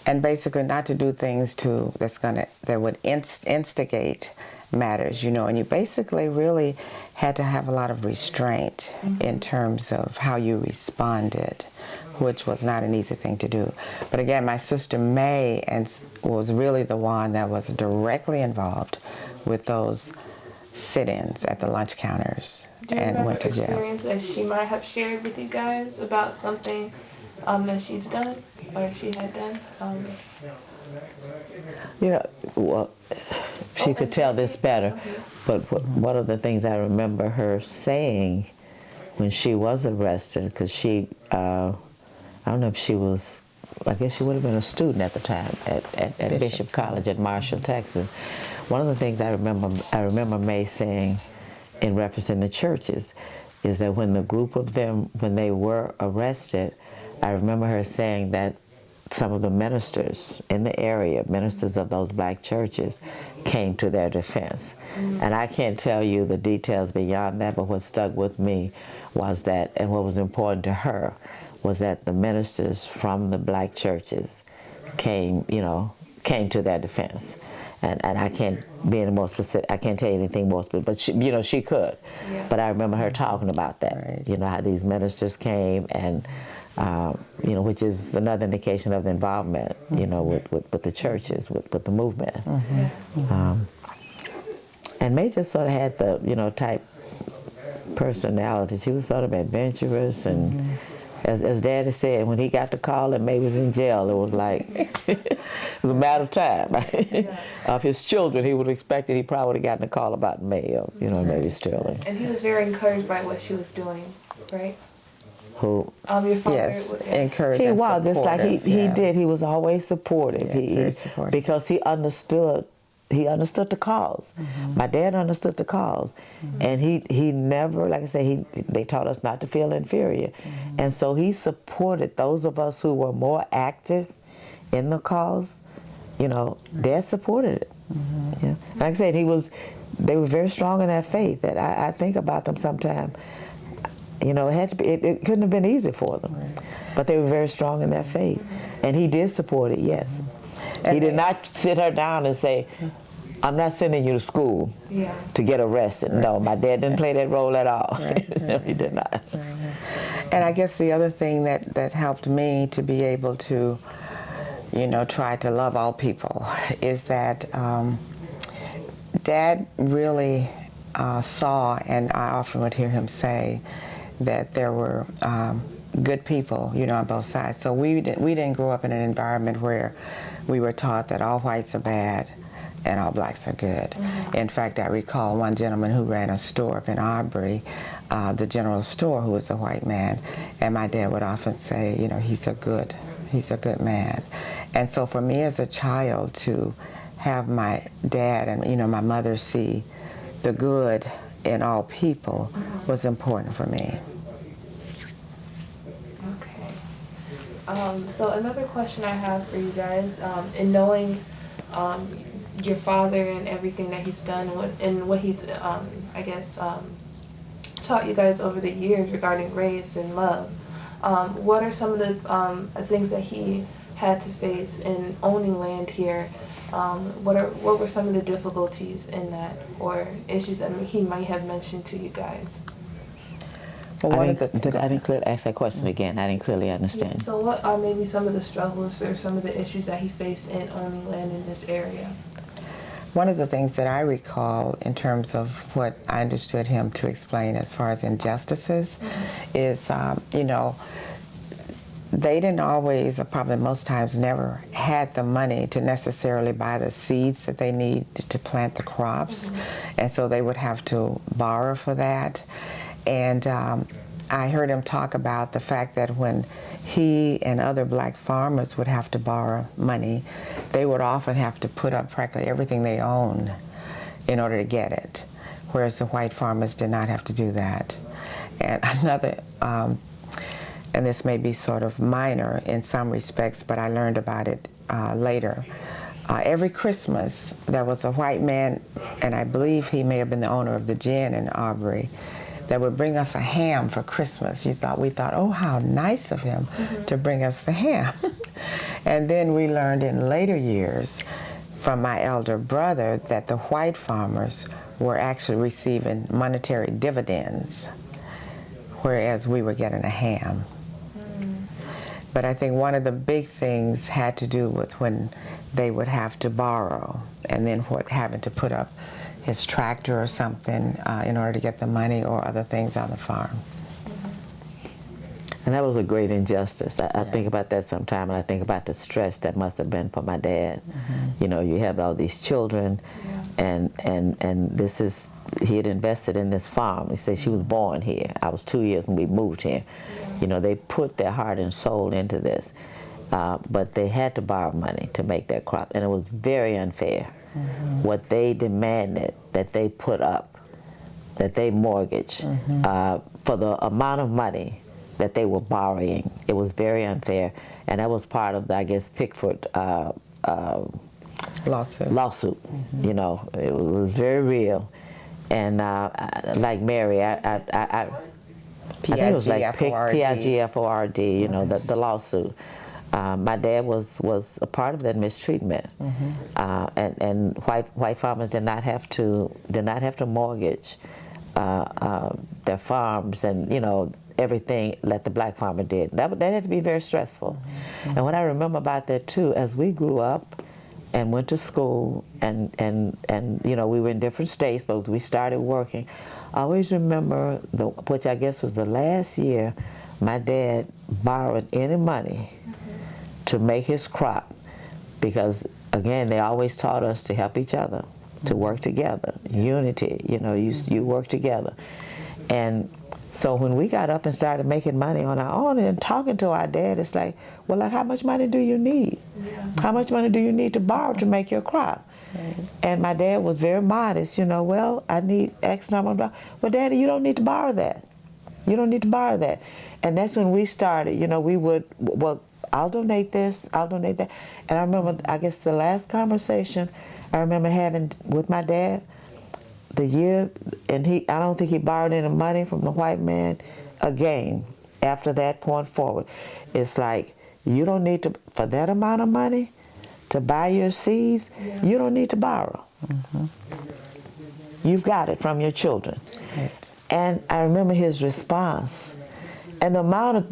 And basically not to do things that would instigate matters, and you basically really had to have a lot of restraint in terms of how you responded, which was not an easy thing to do. But again, my sister May was really the one that was directly involved with those sit-ins at the lunch counters and went to jail. Do you remember experience that she might have shared with you guys about something that she's done or she had done? Well, she could tell this better, but one of the things I remember her saying when she was arrested, because she, I don't know if she was, I guess she would have been a student at the time at Bishop College at Marshall, Texas. One of the things I remember May saying in reference in the churches is that when the group of them, when they were arrested, I remember her saying that some of the ministers in the area, ministers of those black churches, came to their defense. And I can't tell you the details beyond that, but what stuck with me was that, and what was important to her, was that the ministers from the black churches came to their defense. And I can't be any more specific. I can't tell you anything more specific, but she could. Yeah. But I remember her talking about that. Right. How these ministers came, and which is another indication of the involvement, with the churches, with the movement. Mm-hmm. And May just sort of had the type personality. She was sort of adventurous, and as Daddy said, when he got the call that May was in jail, it was like it was a matter of time. Of his children, he would have expected he probably would have gotten a call about May, or maybe Sterling. And he was very encouraged by what she was doing, right? Who? Your father. Yes, encouraged. He was just like he did. He was always supportive. Yes, very supportive. Because he understood. He understood the cause. My dad understood the cause, and he never, like I say, they taught us not to feel inferior, and so he supported those of us who were more active in the cause. Dad supported it. Yeah. Like I said, they were very strong in that faith. That I think about them sometimes. It had to be. It couldn't have been easy for them, but they were very strong in their faith, and he did support it. Yes. He did not sit her down and say, I'm not sending you to school to get arrested. Right. No, my dad didn't play that role at all. Right. No, he did not. Right. And I guess the other thing that helped me to be able to, try to love all people is that Dad really saw, and I often would hear him say, that there were good people, on both sides. So we didn't grow up in an environment where we were taught that all whites are bad and all blacks are good. In fact, I recall one gentleman who ran a store up in Aubrey, the general store, who was a white man, and my dad would often say, he's a good man. And so for me as a child to have my dad and my mother see the good in all people was important for me. So another question I have for you guys, in knowing your father and everything that he's done and what he's, taught you guys over the years regarding race and love, what are some of the things that he had to face in owning land here? What were some of the difficulties in that, or issues that he might have mentioned to you guys? Well, I didn't clearly ask that question again. I didn't clearly understand. So what are maybe some of the struggles or some of the issues that he faced in owning land in this area? One of the things that I recall in terms of what I understood him to explain as far as injustices is, they didn't always, or probably most times never, had the money to necessarily buy the seeds that they need to plant the crops. And so they would have to borrow for that. And I heard him talk about the fact that when he and other black farmers would have to borrow money, they would often have to put up practically everything they owned in order to get it, whereas the white farmers did not have to do that. And another, and this may be sort of minor in some respects, but I learned about it later. Every Christmas, there was a white man, and I believe he may have been the owner of the gin in Aubrey, that would bring us a ham for Christmas. We thought, oh, how nice of him to bring us the ham. And then we learned in later years from my elder brother that the white farmers were actually receiving monetary dividends, whereas we were getting a ham. But I think one of the big things had to do with when they would have to borrow, and then having to put up his tractor or something in order to get the money or other things on the farm. And that was a great injustice. I think about that sometime, and I think about the stress that must have been for my dad. You have all these children, and this is, he had invested in this farm. He said she was born here. I was 2 years when we moved here. They put their heart and soul into this, but they had to borrow money to make their crop, and it was very unfair. What they demanded, that they put up, that they mortgaged, for the amount of money that they were borrowing. It was very unfair, and that was part of the, I guess, Pickford lawsuit. You know, it was very real. And like Mary, I think it was like PIGFORD, you know, the lawsuit. My dad was a part of that mistreatment, and white farmers did not have to mortgage their farms and, you know, everything that the black farmer did. That had to be very stressful. And what I remember about that too, as we grew up and went to school and you know, we were in different states, but we started working. I always remember, which I guess was the last year, my dad borrowed any money to make his crop, because again, they always taught us to help each other, to work together, unity, you know, you work together. And so when we got up and started making money on our own and talking to our dad, it's like, well, like, how much money do you need? How much money do you need to borrow to make your crop? And my dad was very modest, you know, well, I need X number of dollars. Well, Daddy, you don't need to borrow that. You don't need to borrow that. And that's when we started, you know, we would, well, I'll donate this, I'll donate that. And I remember, I guess the last conversation I remember having with my dad, the year, and I don't think he borrowed any money from the white man again after that point forward. It's like, you don't need to, for that amount of money, to buy your seeds, you don't need to borrow. You've got it from your children. Right. And I remember his response, and the amount of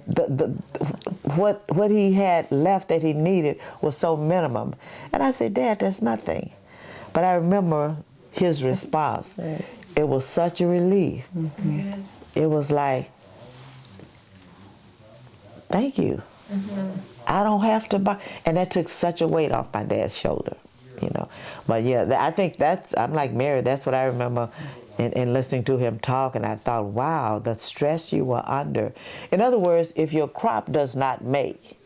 what he had left that he needed was so minimum. And I said, Dad, that's nothing. But I remember his response. It was such a relief. Yes. It was like, thank you. I don't have to buy, and that took such a weight off my dad's shoulder, you know. But yeah, I think I'm like Mary, that's what I remember in listening to him talk, and I thought, wow, the stress you were under. In other words, if your crop does not make,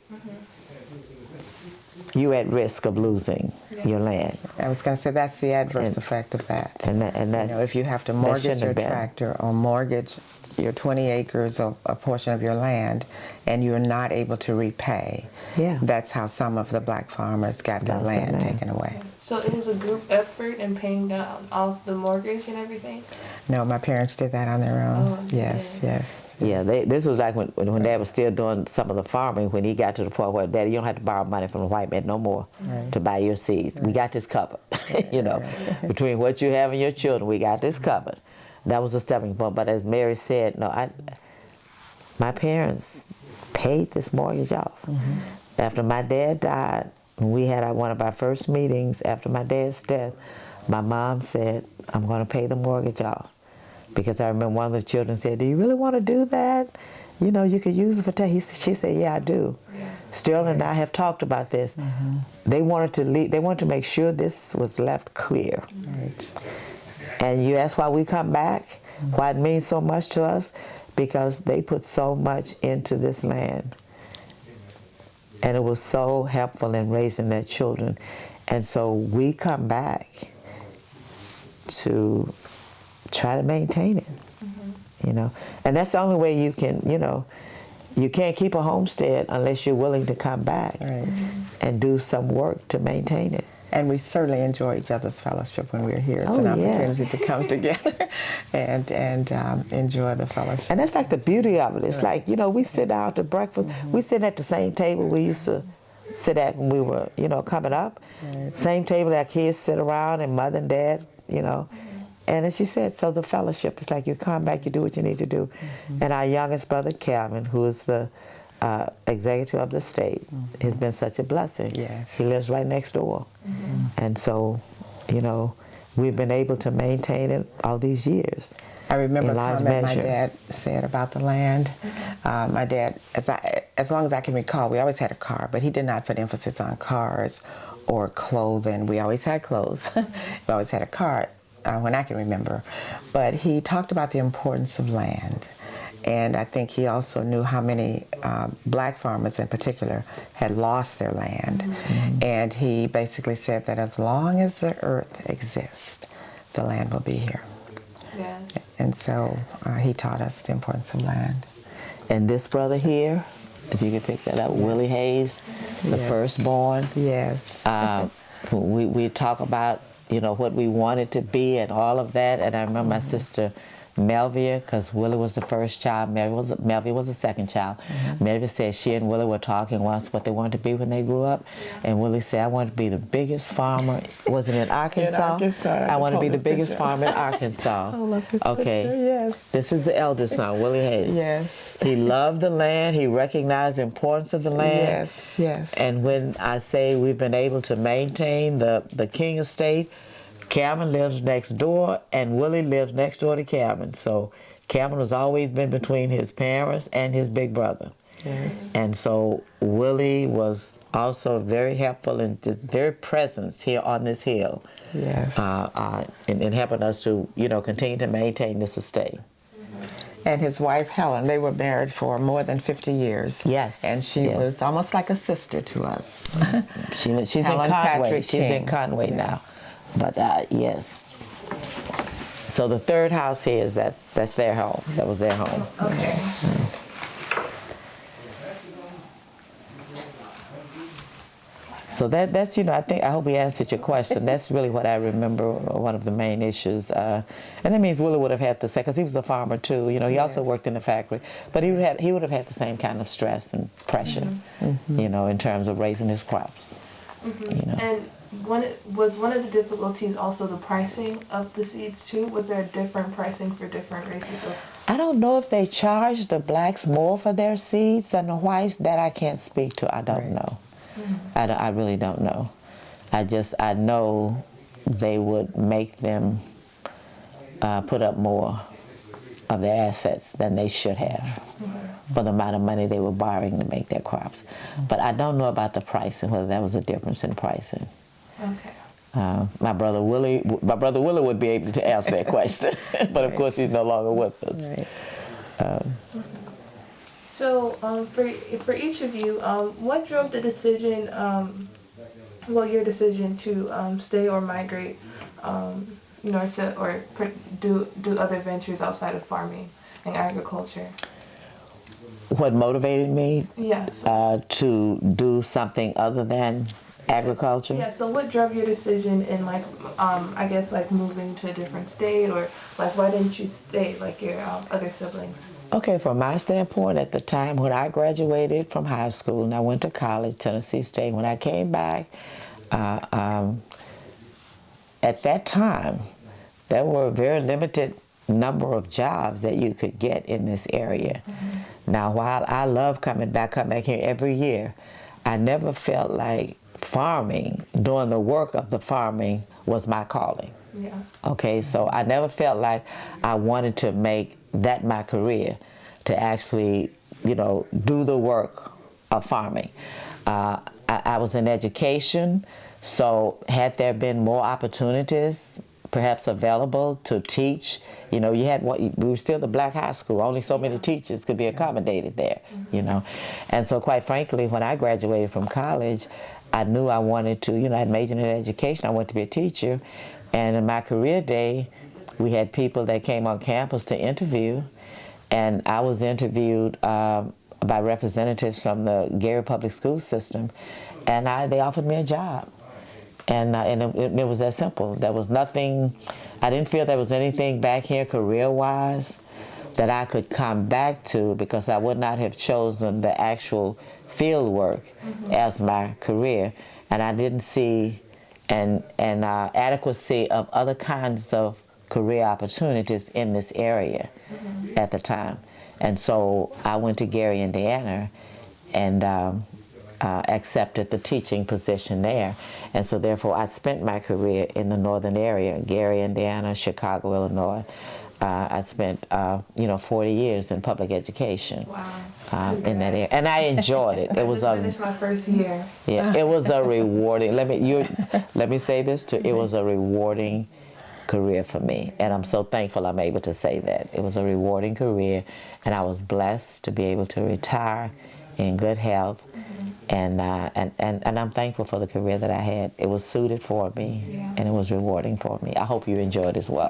you're at risk of losing your land. I was going to say that's the adverse effect of that. And that's, you know, if you have to mortgage your tractor or mortgage your 20 acres of a portion of your land and you're not able to repay, that's how some of the black farmers got their land taken away. So it was a group effort in paying off the mortgage and everything? No, my parents did that on their own. Yes. Yeah, this was like when Dad was still doing some of the farming, when he got to the point where, Daddy, you don't have to borrow money from the white man no more to buy your seeds. We got this covered. You know, between what you have and your children, we got this covered. That was a stepping point. But as Mary said, no, my parents paid this mortgage off. After my dad died, when we had one of our first meetings after my dad's death, my mom said, I'm going to pay the mortgage off. Because I remember one of the children said, do you really want to do that? You know, you could use it for she said, yeah, I do. Sterling and I have talked about this. They wanted to make sure this was left clear. Right. And you ask why we come back, why it means so much to us, because they put so much into this land. And it was so helpful in raising their children. And so we come back to try to maintain it, you know. And that's the only way you can, you know, you can't keep a homestead unless you're willing to come back and do some work to maintain it. And we certainly enjoy each other's fellowship when we're here. It's an opportunity to come together and enjoy the fellowship. And that's like the beauty of it. It's like, you know, we sit down to breakfast. We sit at the same table we used to sit at when we were, you know, coming up. Same table our kids sit around, and mother and dad, you know. And as she said, so the fellowship is like you come back, you do what you need to do. And our youngest brother, Calvin, who is the executive of the state, has been such a blessing. He lives right next door. And so, you know, we've been able to maintain it all these years. I remember a comment my dad said about the land. My dad, as long as I can recall, we always had a car, but he did not put emphasis on cars or clothing. We always had clothes. We always had a car. When I can remember, but he talked about the importance of land, and I think he also knew how many black farmers in particular had lost their land, and he basically said that as long as the earth exists, the land will be here. And so he taught us the importance of land. And this brother here, if you can pick that up, Willie Hayes, the firstborn. Yes. We talk about, you know, what we wanted to be and all of that. And I remember my sister Melvia, because Willie was the first child, Melvia was the second child. Melvia said she and Willie were talking once what they wanted to be when they grew up. And Willie said, I want to be the biggest farmer. Was it in Arkansas? In Arkansas. I want to be the biggest farmer in Arkansas. I love this okay. picture, yes. This is the eldest son, Willie Hayes. Yes. He loved the land. He recognized the importance of the land. Yes, yes. And when I say we've been able to maintain the King estate, Cameron lives next door, and Willie lives next door to Cameron. So Cameron has always been between his parents and his big brother. Yes. And so Willie was also very helpful and very present here on this hill. Yes. In helping us to, you know, continue to maintain this estate. And his wife, Helen, they were married for more than 50 years. Yes. And she was almost like a sister to us. She's in Helen Conway. Patrick She's in King. Conway now. But yes. So the third house here is that's their home. That was their home. Okay. So that's, you know, I hope we answered your question. That's really what I remember, one of the main issues. And that means Willie would have had the same, because he was a farmer too. You know, he also worked in the factory, but he would have had the same kind of stress and pressure, you know, in terms of raising his crops. You know. And was one of the difficulties also the pricing of the seeds too? Was there a different pricing for different races? I don't know if they charge the blacks more for their seeds than the whites. That I can't speak to. I don't know. I really don't know. I know they would make them put up more of their assets than they should have for the amount of money they were borrowing to make their crops. But I don't know about the pricing, whether that was a difference in pricing. Okay. My brother Willie would be able to answer that question, but of course he's no longer with us. Right. So for each of you, what drove the decision, your decision to stay or migrate, you know, do other ventures outside of farming and agriculture? What motivated me Yes. to do something other than agriculture? Yeah, so what drove your decision in I guess moving to a different state, or why didn't you stay like your other siblings? Okay, from my standpoint, at the time when I graduated from high school and I went to college, Tennessee State, when I came back, at that time, there were a very limited number of jobs that you could get in this area. Now, while I love coming back here every year, I never felt like farming, doing the work of the farming, was my calling. Yeah. Okay, so I never felt like I wanted to make that my career, to actually, you know, do the work of farming. I was in education, so had there been more opportunities perhaps available to teach, you know, we were still a black high school, only so many teachers could be accommodated there, you know. And so quite frankly, when I graduated from college, I knew I wanted to, you know, I had majored in education, I wanted to be a teacher. And in my career day, we had people that came on campus to interview, and I was interviewed by representatives from the Gary Public School System, and they offered me a job. And it was that simple. There was nothing, I didn't feel there was anything back here career-wise that I could come back to, because I would not have chosen the actual field work as my career. And I didn't see an adequacy of other kinds of career opportunities in this area at the time. And so I went to Gary, Indiana, and accepted the teaching position there. And so therefore I spent my career in the northern area, Gary, Indiana, Chicago, Illinois. I spent 40 years in public education. Wow. In that area, and I enjoyed it. It was finished my first year. Yeah, it was a rewarding. Let me say this too. It was a rewarding career for me, and I'm so thankful I'm able to say that. It was a rewarding career, and I was blessed to be able to retire in good health, and I'm thankful for the career that I had. It was suited for me, and it was rewarding for me. I hope you enjoyed as well.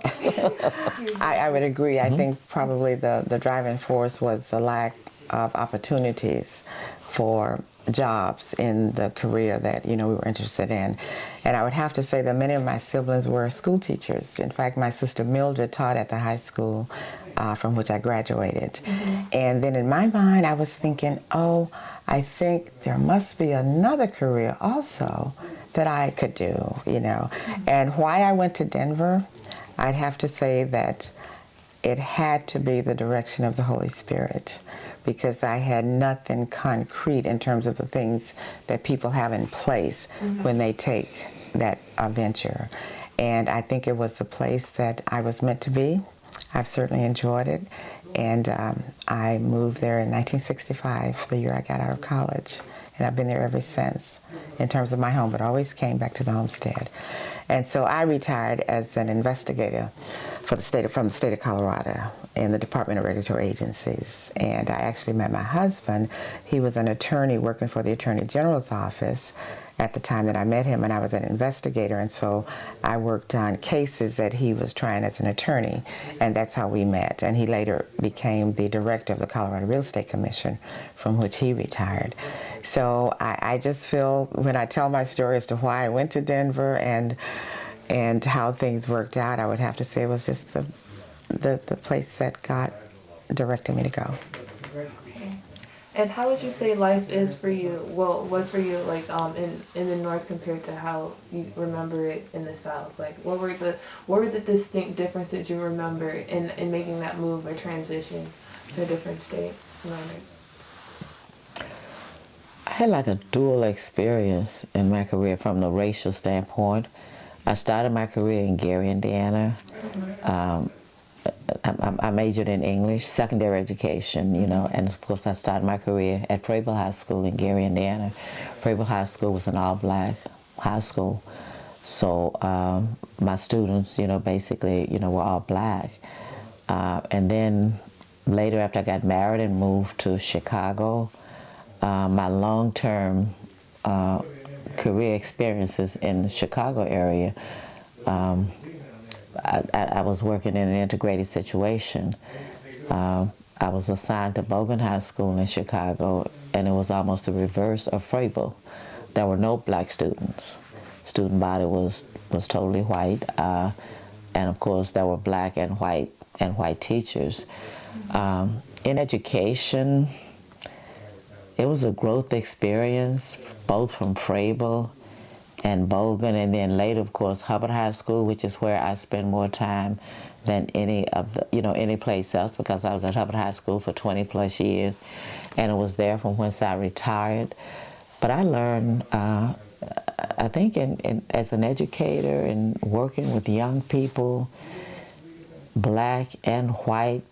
I would agree. I think probably the driving force was the lack of opportunities for jobs in the career that we were interested in. And I would have to say that many of my siblings were school teachers. In fact, my sister Mildred taught at the high school from which I graduated. And then in my mind I was thinking, oh, I think there must be another career also that I could do, And why I went to Denver, I'd have to say that it had to be the direction of the Holy Spirit, because I had nothing concrete in terms of the things that people have in place when they take that venture. And I think it was the place that I was meant to be. I've certainly enjoyed it. And I moved there in 1965, the year I got out of college. And I've been there ever since in terms of my home, but always came back to the homestead. And so I retired as an investigator from the state of Colorado in the Department of Regulatory Agencies. And I actually met my husband. He was an attorney working for the Attorney General's office at the time that I met him, and I was an investigator, and so I worked on cases that he was trying as an attorney, and that's how we met. And he later became the director of the Colorado Real Estate Commission, from which he retired. So I just feel, when I tell my story as to why I went to Denver and how things worked out, I would have to say it was just the place that God directed me to go. And how would you say life is for you? Well, was for you like in the North compared to how you remember it in the South? Like, what were the distinct differences you remember in making that move or transition to a different state? I had like a dual experience in my career from the racial standpoint. I started my career in Gary, Indiana. I majored in English, secondary education, and of course I started my career at Frayville High School in Gary, Indiana. Frayville High School was an all-black high school, so my students, basically, were all black. And then later, after I got married and moved to Chicago, my long-term career experiences in the Chicago area, I was working in an integrated situation. I was assigned to Bogan High School in Chicago, and it was almost the reverse of Frayville. There were no black students. Student body was totally white, and of course there were black and white teachers. In education, it was a growth experience, both from Frayville and Bogan, and then later, of course, Hubbard High School, which is where I spent more time than any place else, because I was at Hubbard High School for 20 plus years, and it was there from whence I retired. But I learned, I think, as an educator and working with young people, black and white,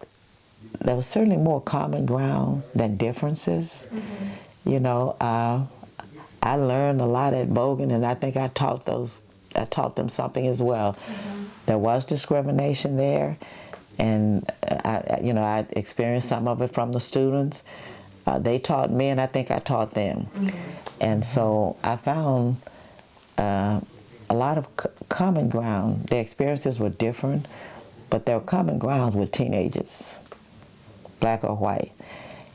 there was certainly more common ground than differences. I learned a lot at Bogan, and I think I taught them something as well. There was discrimination there, and I experienced some of it from the students. They taught me, and I think I taught them. And so I found a lot of common ground. Their experiences were different, but there were common grounds with teenagers, black or white.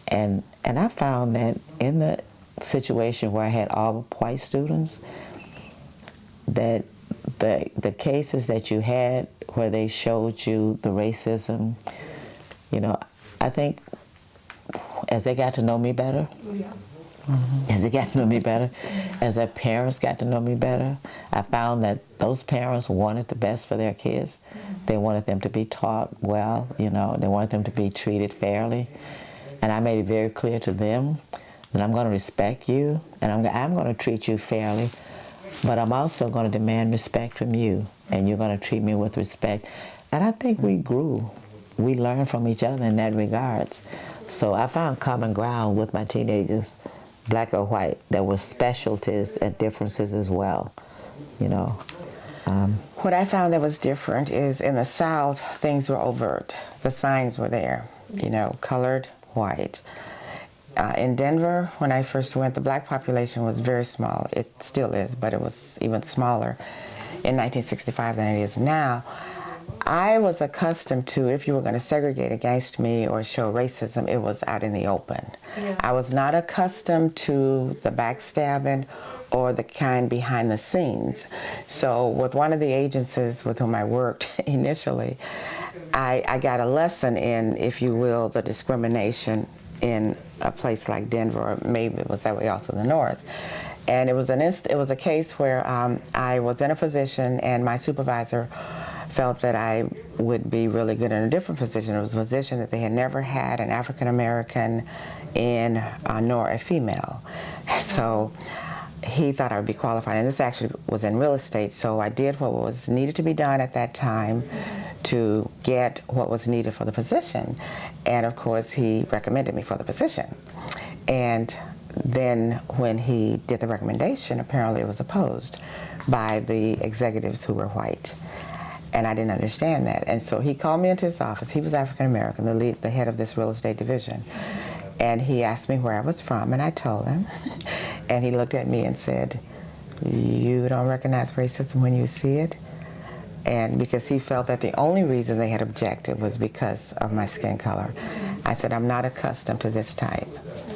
And I found that in the situation where I had all white students, that the cases that you had where they showed you the racism, I think as they got to know me better, as they got to know me better, as their parents got to know me better, I found that those parents wanted the best for their kids. They wanted them to be taught well, they wanted them to be treated fairly. And I made it very clear to them that I'm going to respect you, and I'm going to treat you fairly, but I'm also going to demand respect from you, and you're going to treat me with respect. And I think we grew. We learned from each other in that regards. So I found common ground with my teenagers, black or white. There were specialties and differences as well, What I found that was different is in the South, things were overt. The signs were there, colored, white. In Denver, when I first went, the black population was very small. It still is, but it was even smaller in 1965 than it is now. I was accustomed to, if you were going to segregate against me or show racism, it was out in the open. Yeah. I was not accustomed to the backstabbing or the kind behind the scenes. So with one of the agencies with whom I worked initially, I got a lesson in, if you will, the discrimination in a place like Denver, or maybe it was that way also in the North. And it was a case where I was in a position and my supervisor felt that I would be really good in a different position. It was a position that they had never had an African American in, nor a female. So he thought I would be qualified, and this actually was in real estate, so I did what was needed to be done at that time to get what was needed for the position. And of course, he recommended me for the position. And then when he did the recommendation, apparently it was opposed by the executives who were white. And I didn't understand that. And so he called me into his office. He was African American, the head of this real estate division. And he asked me where I was from, and I told him. And he looked at me and said, "You don't recognize racism when you see it?" And because he felt that the only reason they had objected was because of my skin color. I said, "I'm not accustomed to this type.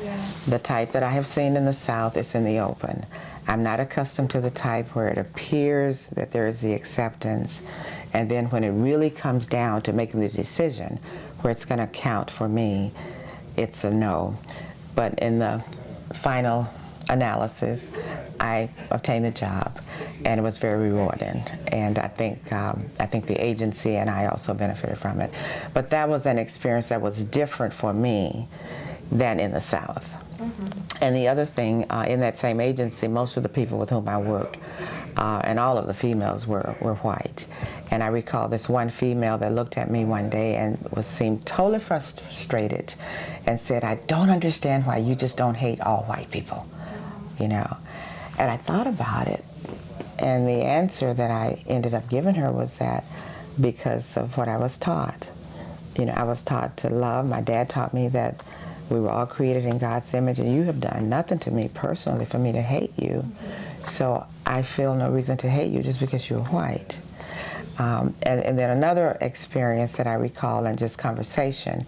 Yeah. The type that I have seen in the South is in the open. I'm not accustomed to the type where it appears that there is the acceptance, and then when it really comes down to making the decision where it's going to count for me, it's a no." But in the final analysis, I obtained the job, and it was very rewarding. And I think the agency and I also benefited from it. But that was an experience that was different for me than in the South. Mm-hmm. And the other thing, in that same agency, most of the people with whom I worked, and all of the females were white. And I recall this one female that looked at me one day and seemed totally frustrated and said, "I don't understand why you just don't hate all white people," you know. And I thought about it, and the answer that I ended up giving her was that because of what I was taught. You know, I was taught to love. My dad taught me that we were all created in God's image, and you have done nothing to me personally for me to hate you. So I feel no reason to hate you just because you're white. And then another experience that I recall in just conversation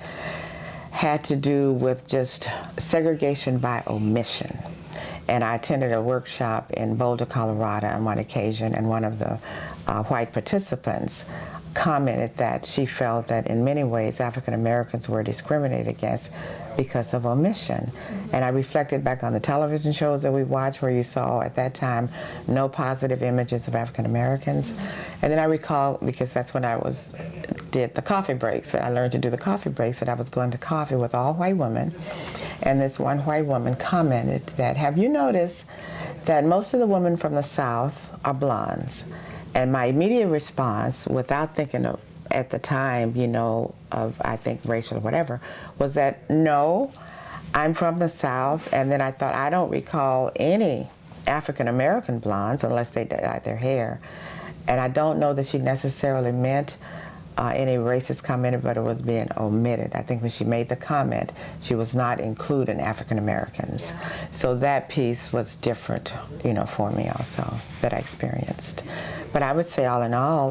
had to do with just segregation by omission. And I attended a workshop in Boulder, Colorado on one occasion, and one of the white participants commented that she felt that in many ways African Americans were discriminated against because of omission. And I reflected back on the television shows that we watched where you saw at that time no positive images of African Americans. And then I recall, because that's when I did the coffee breaks, and I learned to do the coffee breaks, that I was going to coffee with all white women. And this one white woman commented that, "Have you noticed that most of the women from the South are blondes?" And my immediate response, without thinking of, at the time, you know, of, I think, racial or whatever, was that, no, I'm from the South. And then I thought, I don't recall any African-American blondes unless they dyed their hair. And I don't know that she necessarily meant any racist comment, but it was being omitted. I think when she made the comment, she was not including African Americans. Yeah. So that piece was different, you know, for me also, that I experienced. But I would say all in all,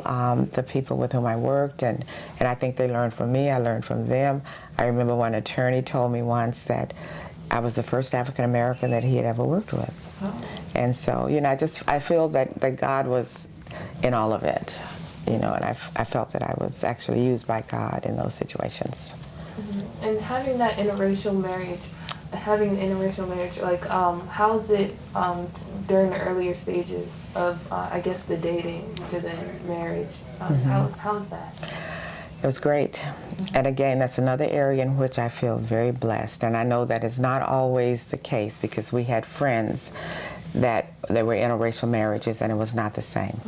the people with whom I worked, and I think they learned from me, I learned from them. I remember one attorney told me once that I was the first African American that he had ever worked with. Oh. And so, you know, I feel that God was in all of it. You know, and I felt that I was actually used by God in those situations. Mm-hmm. And having an interracial marriage, like, how is it during the earlier stages of, I guess, the dating to the marriage? How is that? It was great. Mm-hmm. And again, that's another area in which I feel very blessed. And I know that is not always the case, because we had friends that they were interracial marriages and it was not the same.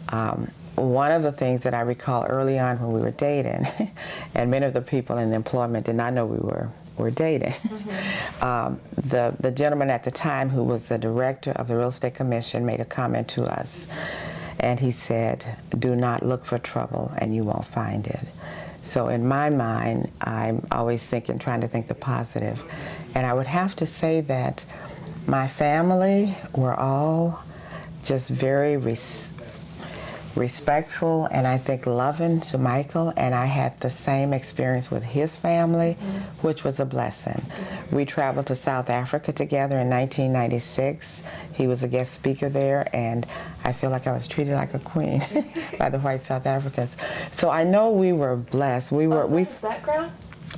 Mm-hmm. One of the things that I recall early on when we were dating, and many of the people in the employment did not know we were dating. Mm-hmm. The gentleman at the time, who was the director of the Real Estate Commission, made a comment to us, and he said, "Do not look for trouble and you won't find it." So in my mind, I'm always trying to think the positive. And I would have to say that my family were all just very respectful, and I think loving to Michael, and I had the same experience with his family, which was a blessing. We traveled to South Africa together in 1996. He was a guest speaker there, and I feel like I was treated like a queen by the white South Africans. So I know we were blessed. Was that his background?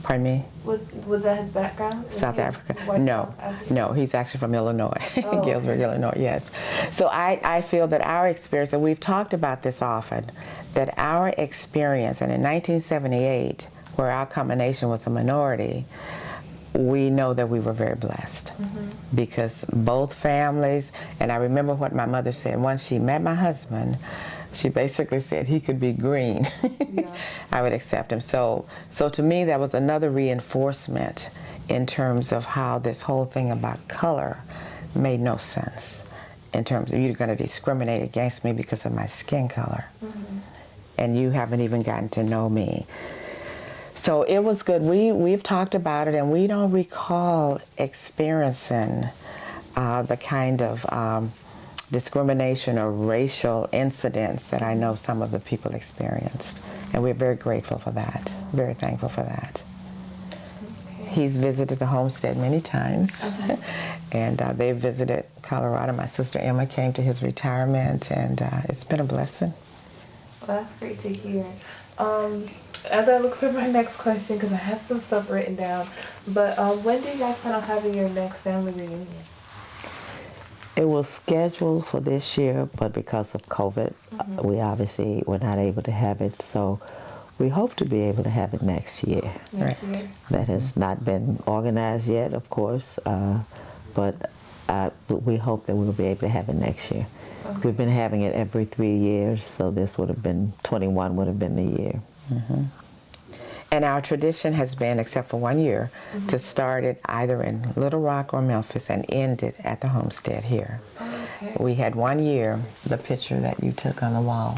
Pardon me? Was that his background? South Africa? No, no, he's actually from Illinois, Oh, Galesburg, okay. Illinois, yes. So I feel that our experience, and we've talked about this often, that our experience, and in 1978, where our combination was a minority, we know that we were very blessed because both families, and I remember what my mother said, once she met my husband, she basically said he could be green. Yeah. I would accept him. So to me, that was another reinforcement in terms of how this whole thing about color made no sense. In terms of you're going to discriminate against me because of my skin color. And you haven't even gotten to know me. So it was good. We've talked about it, and we don't recall experiencing the kind of discrimination or racial incidents that I know some of the people experienced. And we're very grateful for that, very thankful for that. He's visited the homestead many times, and they've visited Colorado. My sister Emma came to his retirement, and it's been a blessing. Well, that's great to hear. As I look for my next question, because I have some stuff written down, but when do you guys plan on having your next family reunion? It was scheduled for this year, but because of COVID, we obviously were not able to have it. So we hope to be able to have it next year. Next year? That has not been organized yet, of course, but we hope that we'll be able to have it next year. Okay. We've been having it every 3 years, so this would have been, 21 would have been the year. And our tradition has been, except for 1 year, to start it either in Little Rock or Memphis and end it at the homestead here. Okay. We had 1 year, the picture that you took on the wall,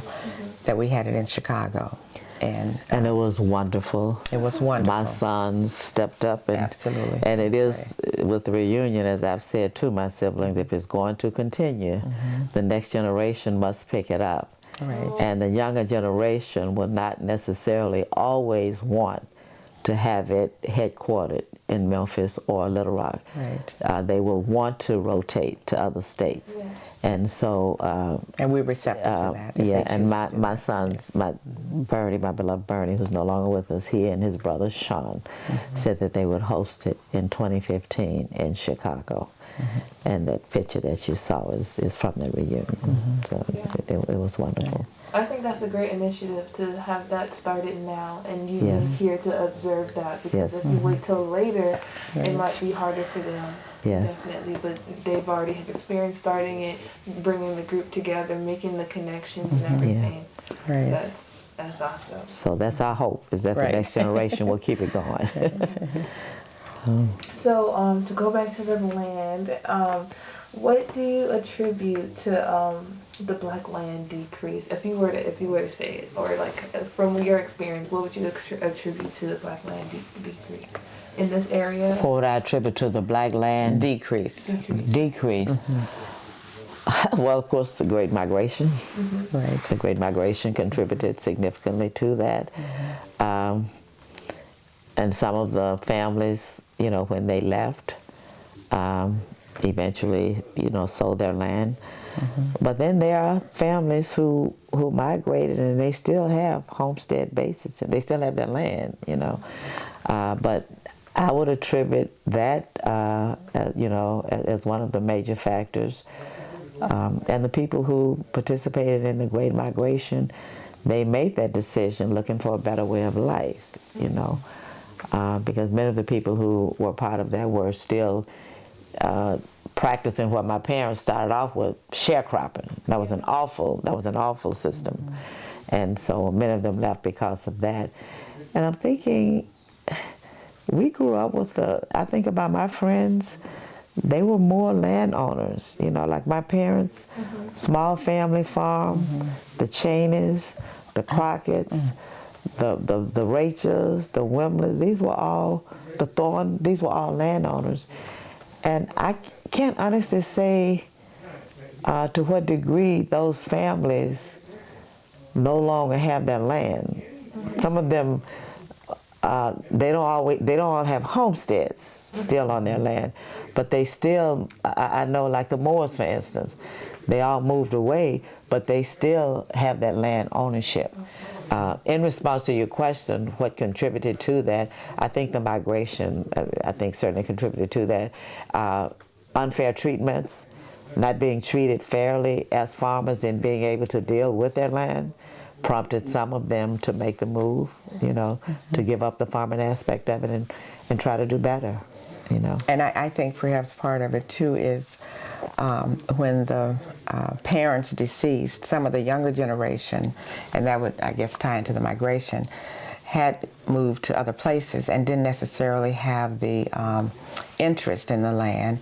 that we had it in Chicago. And it was wonderful. it was wonderful. My sons stepped up. And, Absolutely. And it is, with the reunion, as I've said to my siblings, if it's going to continue, the next generation must pick it up. Right. And the younger generation will not necessarily always want to have it headquartered in Memphis or Little Rock. Right. They will want to rotate to other states. Yes. And so... and we're receptive to that. if yeah, they and choose my, to do my that. sons, my beloved Bernie, who's no longer with us, he and his brother Sean said that they would host it in 2015 in Chicago. And that picture that you saw is from the reunion. So it was wonderful. I think that's a great initiative to have that started now and you being Yes. here to observe that, because Yes. if you wait till later, Right. it might be harder for them. Yes. Definitely, but they've already had experience starting it, bringing the group together, making the connections and everything. Right. That's awesome. So that's our hope, is that Right. the next generation will keep it going. So to go back to the land, what do you attribute to the black land decrease? If you were to say it, or like from your experience, what would you attribute to the black land decrease in this area? What would I attribute to the black land Decrease. decrease? Well, of course, the Great Migration. Right. The Great Migration contributed significantly to that. And some of the families, you know, when they left, eventually, you know, sold their land. But then there are families who migrated and they still have homestead bases and they still have their land, you know. But I would attribute that, you know, as one of the major factors. And the people who participated in the Great Migration, they made that decision looking for a better way of life, you know. Because many of the people who were part of that were still practicing what my parents started off with, sharecropping. That was an awful system. And so many of them left because of that. And I'm thinking, we grew up with I think about my friends, they were more landowners, you know, like my parents, small family farm, the Cheneys, the Crockett's, the Rachels, the Wimlers, these were all landowners. And I can't honestly say to what degree those families no longer have that land. Some of them, they don't all have homesteads still on their land, but they still, I know like the Moors, for instance, they all moved away, but they still have that land ownership. In response to your question, what contributed to that, I think the migration, I think certainly contributed to that. Unfair treatments, not being treated fairly as farmers and being able to deal with their land prompted some of them to make the move, you know, to give up the farming aspect of it and try to do better, you know. And I think perhaps part of it too is when the parents deceased, some of the younger generation, and that would, I guess, tie into the migration, had moved to other places and didn't necessarily have the interest in the land,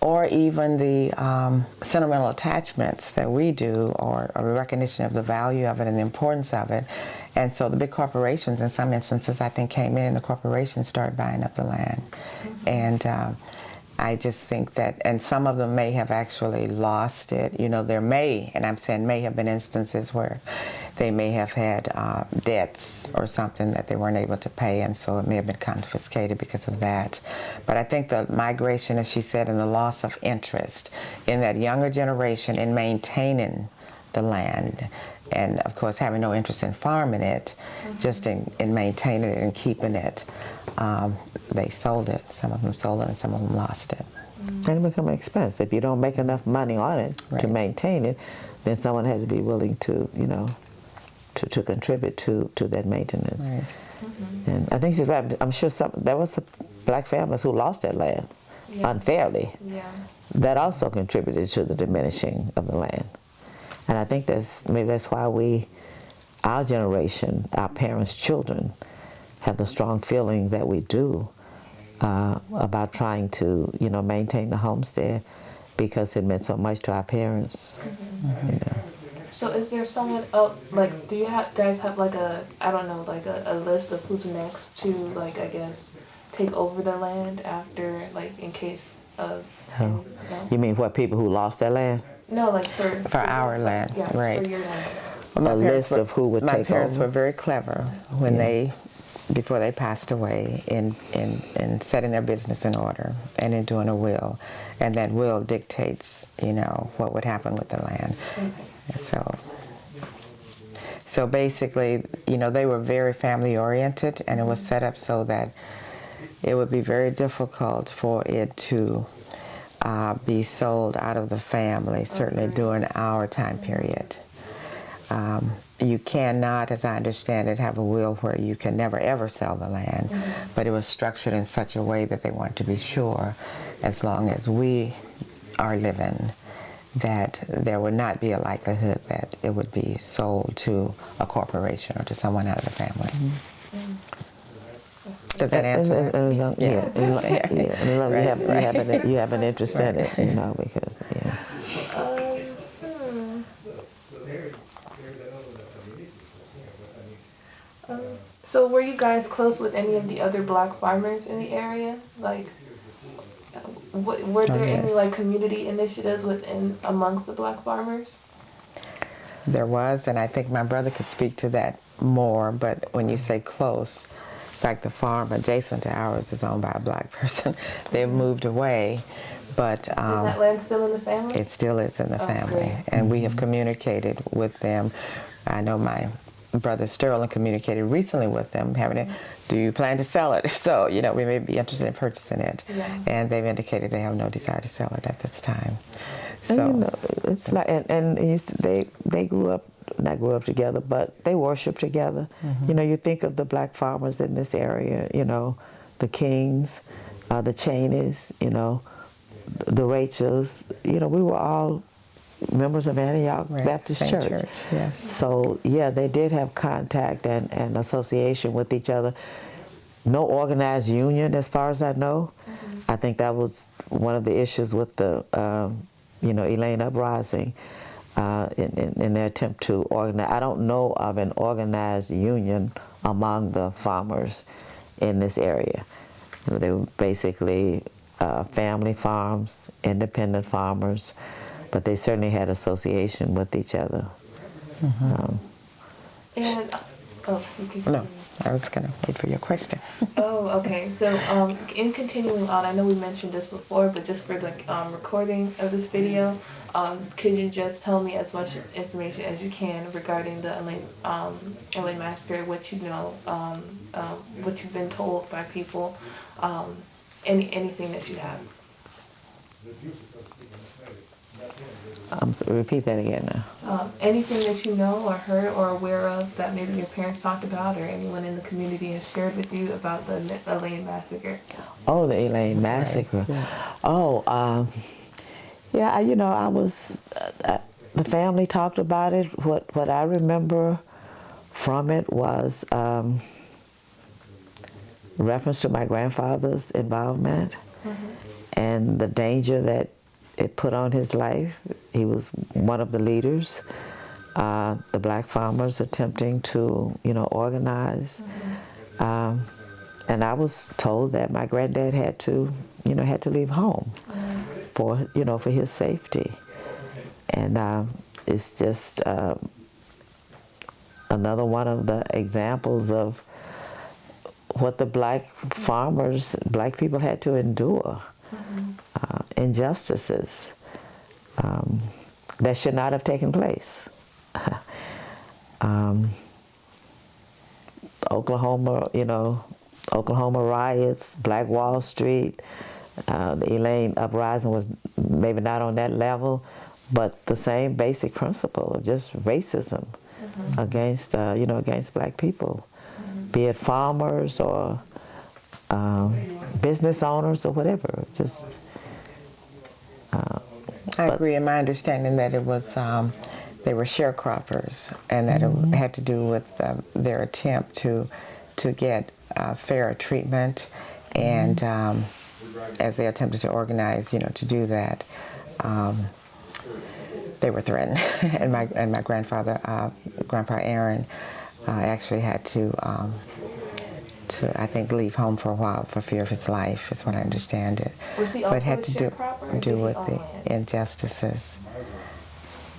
or even the sentimental attachments that we do, or a recognition of the value of it and the importance of it. And so the big corporations, in some instances, I think came in and the corporations started buying up the land. And I just think that, and some of them may have actually lost it. You know, there may, and I'm saying may have been instances where they may have had debts or something that they weren't able to pay, and so it may have been confiscated because of that. But I think the migration, as she said, and the loss of interest in that younger generation in maintaining the land, and of course having no interest in farming it, just in maintaining it and keeping it, they sold it. Some of them sold it and some of them lost it. And it becomes expensive. If you don't make enough money on it to maintain it, then someone has to be willing to, you know, to contribute to that maintenance. Right. And I think she's right. I'm sure there was some black families who lost their land unfairly. Yeah. That also contributed to the diminishing of the land. And I think maybe that's why our generation, our parents' children, have the strong feelings that we do about trying to, you know, maintain the homestead, because it meant so much to our parents. You know. So is there someone else, like, do you guys have like I don't know, like a list of who's next to, like, I guess, take over the land after, like, in case of... No. You mean what, people who lost their land? No, like for our land, yeah, right. For your land. Well, A list of who would take over? My parents were very clever when before they passed away, in setting their business in order and in doing a will. And that will dictates, you know, what would happen with the land. So basically, you know, they were very family oriented, and it was set up so that it would be very difficult for it to be sold out of the family, certainly during our time period. You cannot, as I understand it, have a will where you can never ever sell the land, but it was structured in such a way that they wanted to be sure, as long as we are living, that there would not be a likelihood that it would be sold to a corporation or to someone out of the family. Does that answer that? You have an interest in it, you know, because, So were you guys close with any of the other black farmers in the area? Like, were there any, like, community initiatives amongst the black farmers? There was, and I think my brother could speak to that more, but when you say close, in fact, the farm adjacent to ours is owned by a black person. They've moved away, but... is that land still in the family? It still is in the family, great. and we have communicated with them. I know my brother Sterling communicated recently with them, do you plan to sell it? If so, you know, we may be interested in purchasing it. Yeah. And they've indicated they have no desire to sell it at this time. So, and, you know, it's like, they not grew up together, but they worship together. You know, you think of the black farmers in this area, you know, the Kings, the Cheneys, you know, the Rachels, you know, we were all members of Antioch Baptist Church. Yes. So, yeah, they did have contact and association with each other. No organized union, as far as I know. I think that was one of the issues with the, you know, Elaine Uprising in their attempt to organize. I don't know of an organized union among the farmers in this area. You know, they were basically family farms, independent farmers, but they certainly had association with each other. And oh, you can No, continue. I was going to wait for your question. Oh, okay. So, in continuing on, I know we mentioned this before, but just for the recording of this video, could you just tell me as much information as you can regarding the Lane Massacre, what you know, what you've been told by people, anything that you have? Repeat that again now. Anything that you know or heard or aware of that maybe your parents talked about or anyone in the community has shared with you about the Lane Massacre? Oh, the Elaine Massacre. Yeah. Oh, yeah, I was, the family talked about it. What I remember from it was reference to my grandfather's involvement and the danger that it put on his life. He was one of the leaders, the black farmers attempting to, organize. And I was told that my granddad had to leave home for his safety. And it's just another one of the examples of what the black farmers, black people had to endure. Injustices that should not have taken place. Oklahoma riots, Black Wall Street, the Elaine uprising was maybe not on that level, but the same basic principle of just racism against, against black people, be it farmers or business owners or whatever. Just. I agree in my understanding that it was, they were sharecroppers, and that it had to do with their attempt to get fair treatment, and as they attempted to organize, to do that, they were threatened, and my grandfather, Grandpa Aaron, actually had to I think leave home for a while for fear of his life, is what I understand it. Was he But also it had a to sharecropper, or do did he with own the land? injustices.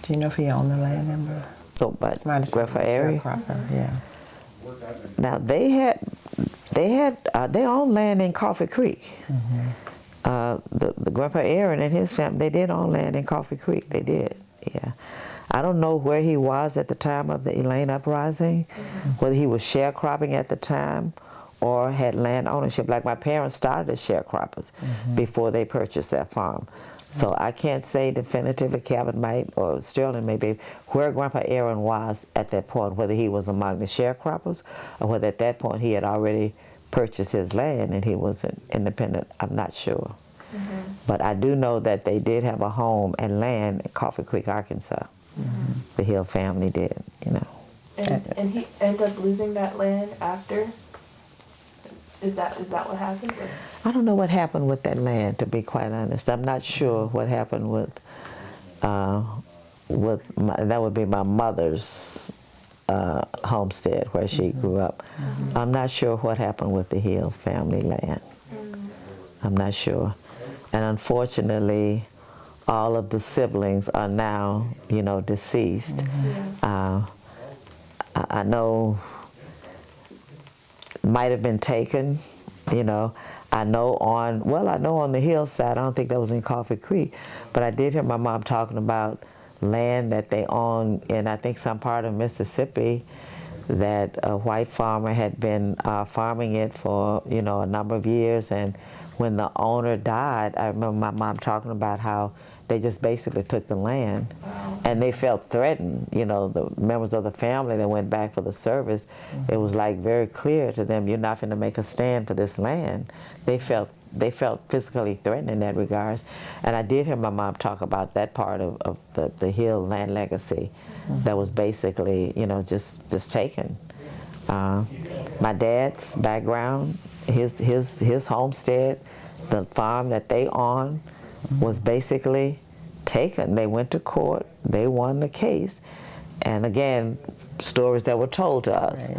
Do you know if he owned the land, Ember? So, but It's my understanding Grandpa he was a Airy. sharecropper, yeah. Now they owned land in Coffee Creek. The Grandpa Aaron and his family, they did own land in Coffee Creek. They did, yeah. I don't know where he was at the time of the Elaine uprising, whether he was sharecropping at the time or had land ownership. Like my parents started as sharecroppers before they purchased that farm. So I can't say definitively Cabot might, or Sterling may be, where Grandpa Aaron was at that point, whether he was among the sharecroppers or whether at that point he had already purchased his land and he was an independent. I'm not sure. But I do know that they did have a home and land in Coffee Creek, Arkansas. The Hill family did, And he ended up losing that land after? Is that what happened? Or? I don't know what happened with that land, to be quite honest. I'm not sure what happened with that would be my mother's homestead where she grew up. I'm not sure what happened with the Hill family land. I'm not sure. And unfortunately, all of the siblings are now, deceased. I know might have been taken, I know on the hillside, I don't think that was in Coffee Creek, but I did hear my mom talking about land that they own in, I think, some part of Mississippi, that a white farmer had been farming it for, a number of years, and when the owner died, I remember my mom talking about how they just basically took the land, and they felt threatened. The members of the family that went back for the service, it was like very clear to them, you're not going to make a stand for this land. They felt physically threatened in that regards. And I did hear my mom talk about that part of the Hill land legacy that was basically, just taken. My dad's background, his homestead, the farm that they owned, was basically taken. They went to court, they won the case, and again, stories that were told to us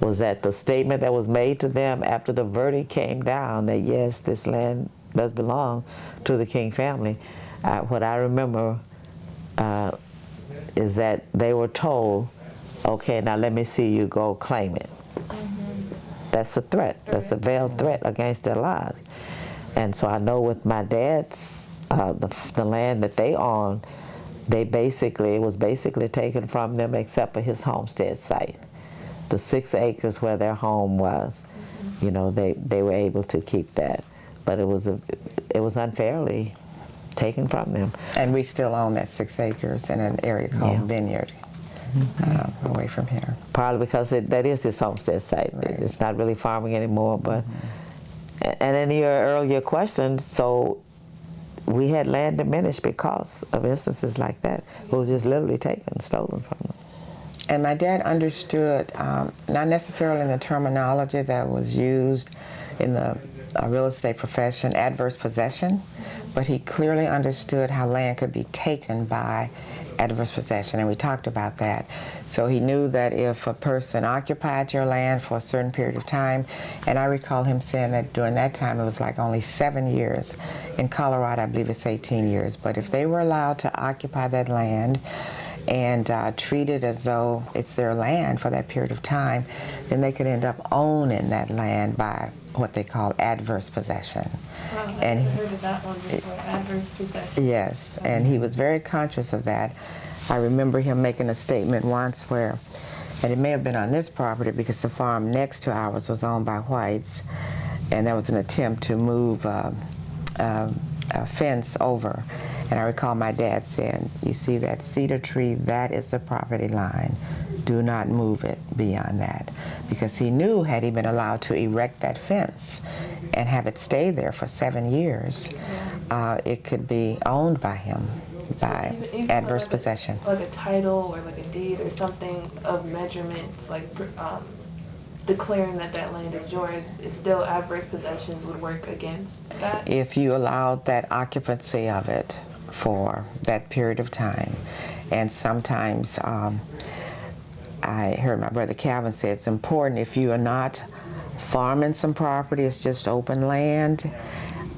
was that the statement that was made to them after the verdict came down that yes, this land does belong to the King family. What I remember is that they were told okay, now let me see you go claim it. That's a threat. That's a veiled threat against their lives. And so I know with my dad's, the land that they owned, it was basically taken from them except for his homestead site. The 6 acres where their home was, you know, they were able to keep that. But it was unfairly taken from them. And we still own that 6 acres in an area called Vineyard, away from here. Probably because that is his homestead site. Right. It's not really farming anymore. But and in your earlier question, so we had land diminished because of instances like that. It was just literally taken, stolen from them. And my dad understood, not necessarily in the terminology that was used in the real estate profession, adverse possession, but he clearly understood how land could be taken by adverse possession, and we talked about that. So he knew that if a person occupied your land for a certain period of time, and I recall him saying that during that time it was like only 7 years. In Colorado, I believe it's 18 years, but if they were allowed to occupy that land and treat it as though it's their land for that period of time, then they could end up owning that land by what they call adverse possession. Wow, I And never heard of that one before, adverse possession. yes, and he was very conscious of that. I remember him making a statement once where, and it may have been on this property because the farm next to ours was owned by whites, and there was an attempt to move a fence over. And I recall my dad saying, you see that cedar tree, that is the property line. Do not move it beyond that. Because he knew had he been allowed to erect that fence and have it stay there for 7 years, it could be owned by him by Even adverse like possession. Like a title or like a deed or something of measurements, like declaring that that land is yours, it's still adverse possessions would work against that? If you allowed that occupancy of it for that period of time. And sometimes I heard my brother Calvin say it's important if you are not farming some property, it's just open land,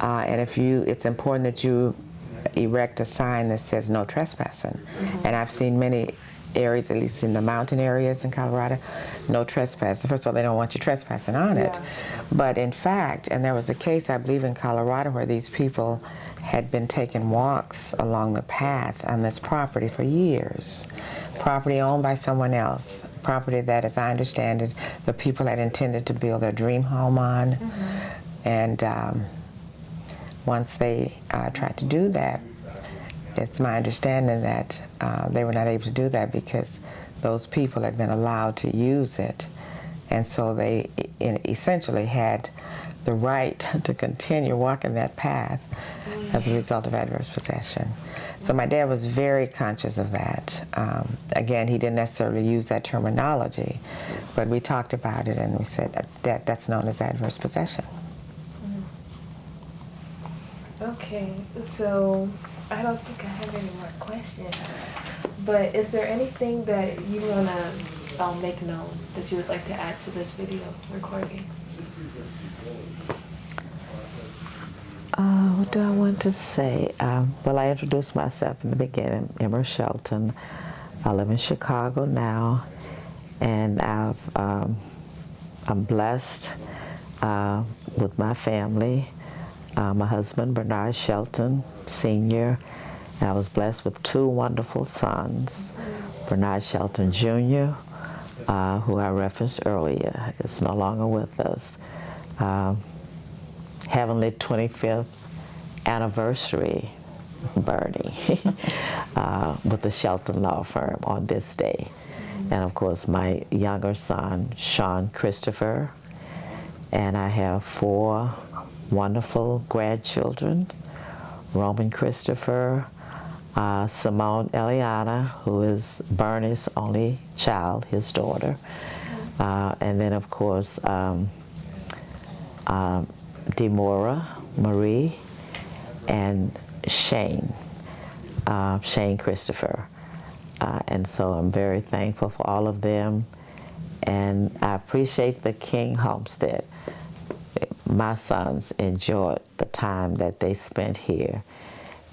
and it's important that you erect a sign that says no trespassing. And I've seen many areas, at least in the mountain areas in Colorado, no trespassing. First of all, they don't want you trespassing on it. But in fact, and there was a case, I believe, in Colorado where these people had been taking walks along the path on this property for years. Property owned by someone else. Property that, as I understand it, the people had intended to build their dream home on. And once they tried to do that, it's my understanding that they were not able to do that because those people had been allowed to use it. And so they essentially had the right to continue walking that path as a result of adverse possession. So my dad was very conscious of that. Again, he didn't necessarily use that terminology, but we talked about it and we said that's known as adverse possession. Okay, so I don't think I have any more questions, but is there anything that you want to make known that you would like to add to this video recording? What do I want to say? Well, I introduced myself in the beginning, Emmer Shelton. I live in Chicago now, and I'm blessed with my family. My husband, Bernard Shelton, Sr., and I was blessed with 2 wonderful sons. Bernard Shelton, Jr., who I referenced earlier, is no longer with us. Heavenly 25th anniversary, Bernie, with the Shelton Law Firm on this day. And of course, my younger son, Sean Christopher, and I have 4 wonderful grandchildren, Roman Christopher, Simone Eliana, who is Bernie's only child, his daughter, and then of course Demora Marie and Shane Christopher. And so I'm very thankful for all of them, and I appreciate the King homestead. My sons enjoyed the time that they spent here,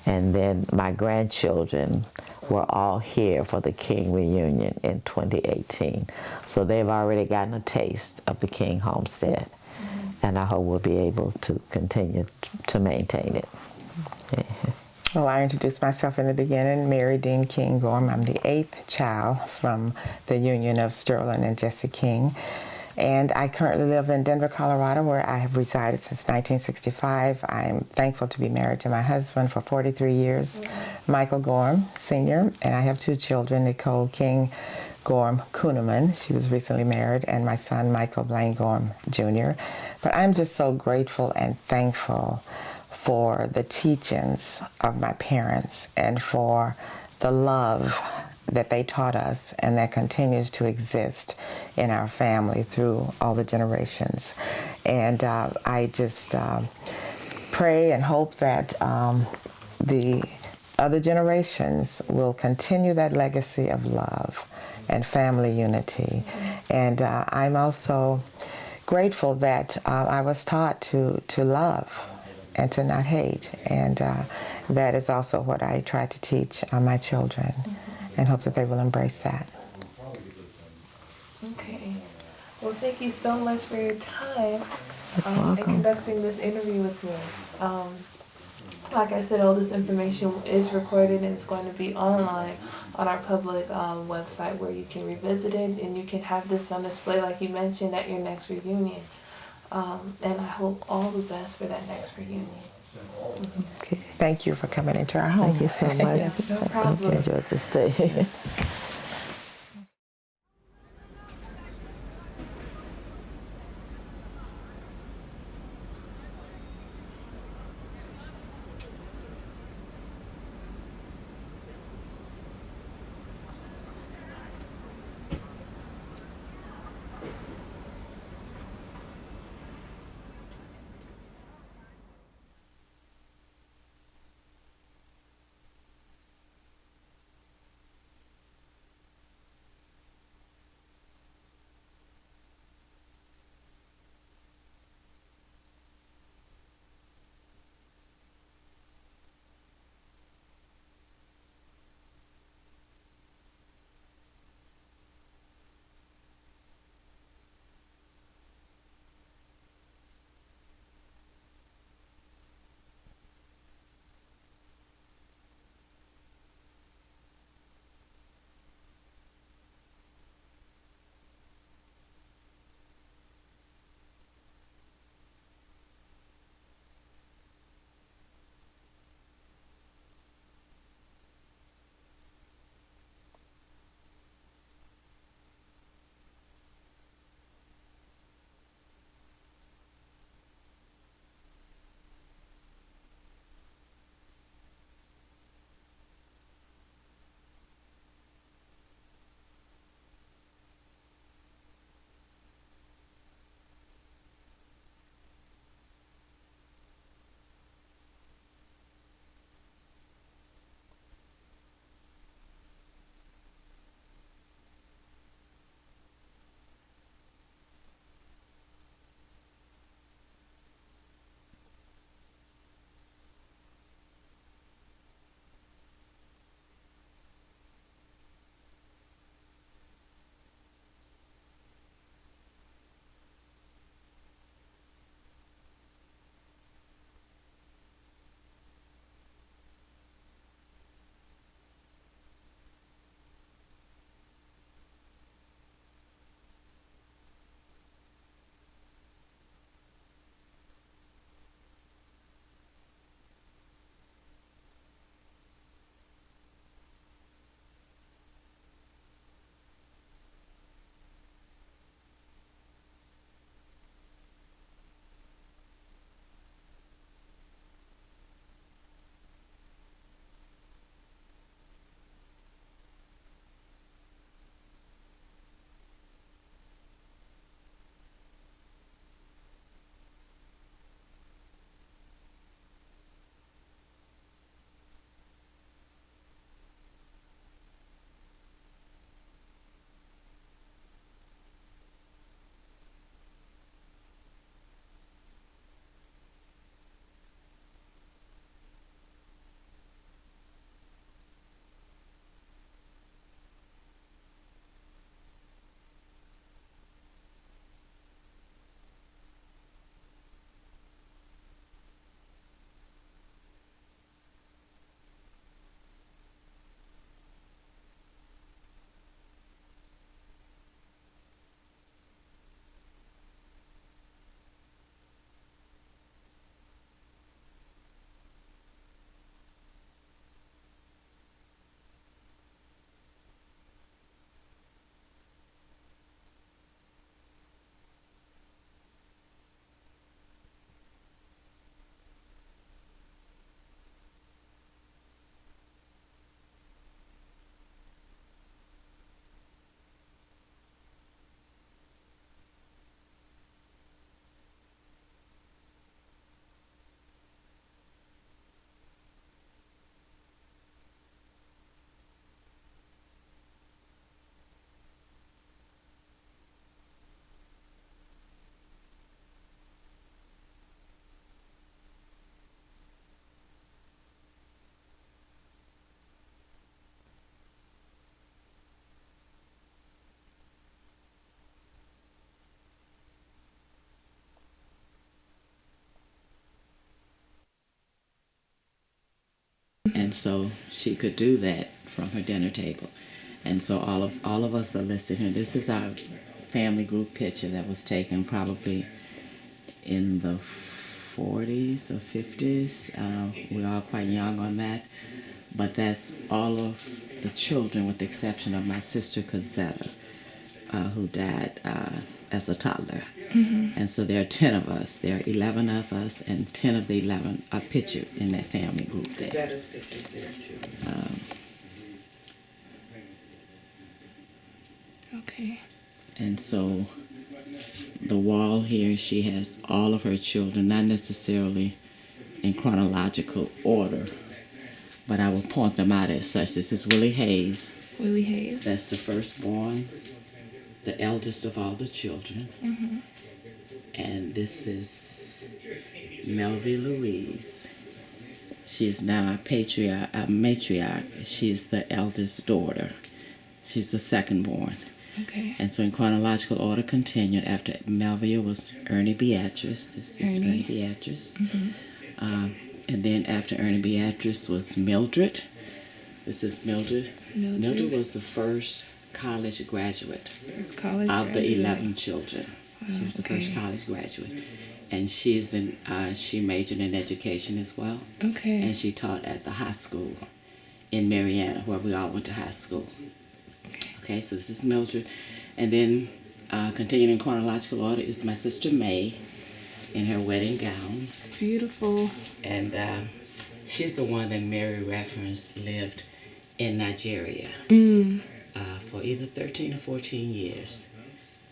And then my grandchildren were all here for the King reunion in 2018. So they've already gotten a taste of the King homestead. And I hope we'll be able to continue to maintain it. Well, I introduced myself in the beginning, Mary Dean King Gorham. I'm the 8th child from the union of Sterling and Jesse King. And I currently live in Denver, Colorado, where I have resided since 1965. I'm thankful to be married to my husband for 43 years, Michael Gorham, Sr., and I have 2 children, Nicole King Gorham Kuhneman. She was recently married, and my son, Michael Blaine Gorham, Jr. But I'm just so grateful and thankful for the teachings of my parents and for the love that they taught us and that continues to exist in our family through all the generations. And I just pray and hope that the other generations will continue that legacy of love and family unity. And I'm also grateful that I was taught to love and to not hate. And that is also what I try to teach my children and hope that they will embrace that. Okay. Well, thank you so much for your time and conducting this interview with me. Like I said, all this information is recorded and it's going to be online on our public website where you can revisit it and you can have this on display, like you mentioned, at your next reunion. And I hope all the best for that next reunion. Okay. Thank you for coming into our home. Thank you so much. Yes, no problem. I enjoyed the stay. And so she could do that from her dinner table. And so all of us are listed here. This is our family group picture that was taken probably in the 40s or 50s. We're all quite young on that. But that's all of the children with the exception of my sister Cosetta, who died as a toddler. And so there are 10 of us. There are 11 of us, and 10 of the 11 are pictured in that family group there. Cosetta's picture's there too. Okay. And so the wall here, she has all of her children, not necessarily in chronological order, but I will point them out as such. This is Willie Hayes. Willie Hayes. That's the firstborn, the eldest of all the children. And this is Melvie Louise. She is now a matriarch. She is the eldest daughter. She's the second born. Okay. And so in chronological order continued, after Melvia was Ernie Beatrice. This is Ernie Beatrice. And then after Ernie Beatrice was Mildred. This is Mildred. Mildred was the first college graduate of the 11 children. She was the first college graduate. And she majored in education as well. Okay. And she taught at the high school in Mariana, where we all went to high school. Okay, so this is Mildred. And then continuing in chronological order is my sister May in her wedding gown. Beautiful. And she's the one that Mary referenced lived in Nigeria for either 13 or 14 years.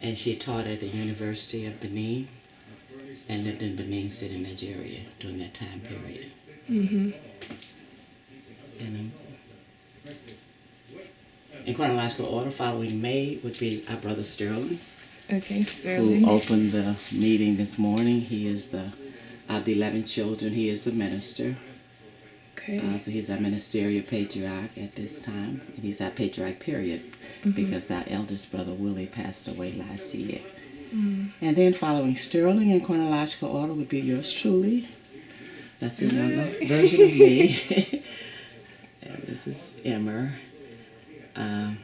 And she taught at the University of Benin and lived in Benin City, Nigeria during that time period. And in chronological order, following May would be our brother Sterling. Okay, Sterling. Who opened the meeting this morning. He is of the 11 children, he is the minister. Okay. So he's our ministerial patriarch at this time. And he's our patriarch, period, because our eldest brother, Willie, passed away last year. And then following Sterling in chronological order would be yours truly. That's a younger version of me. And this is Emmer. And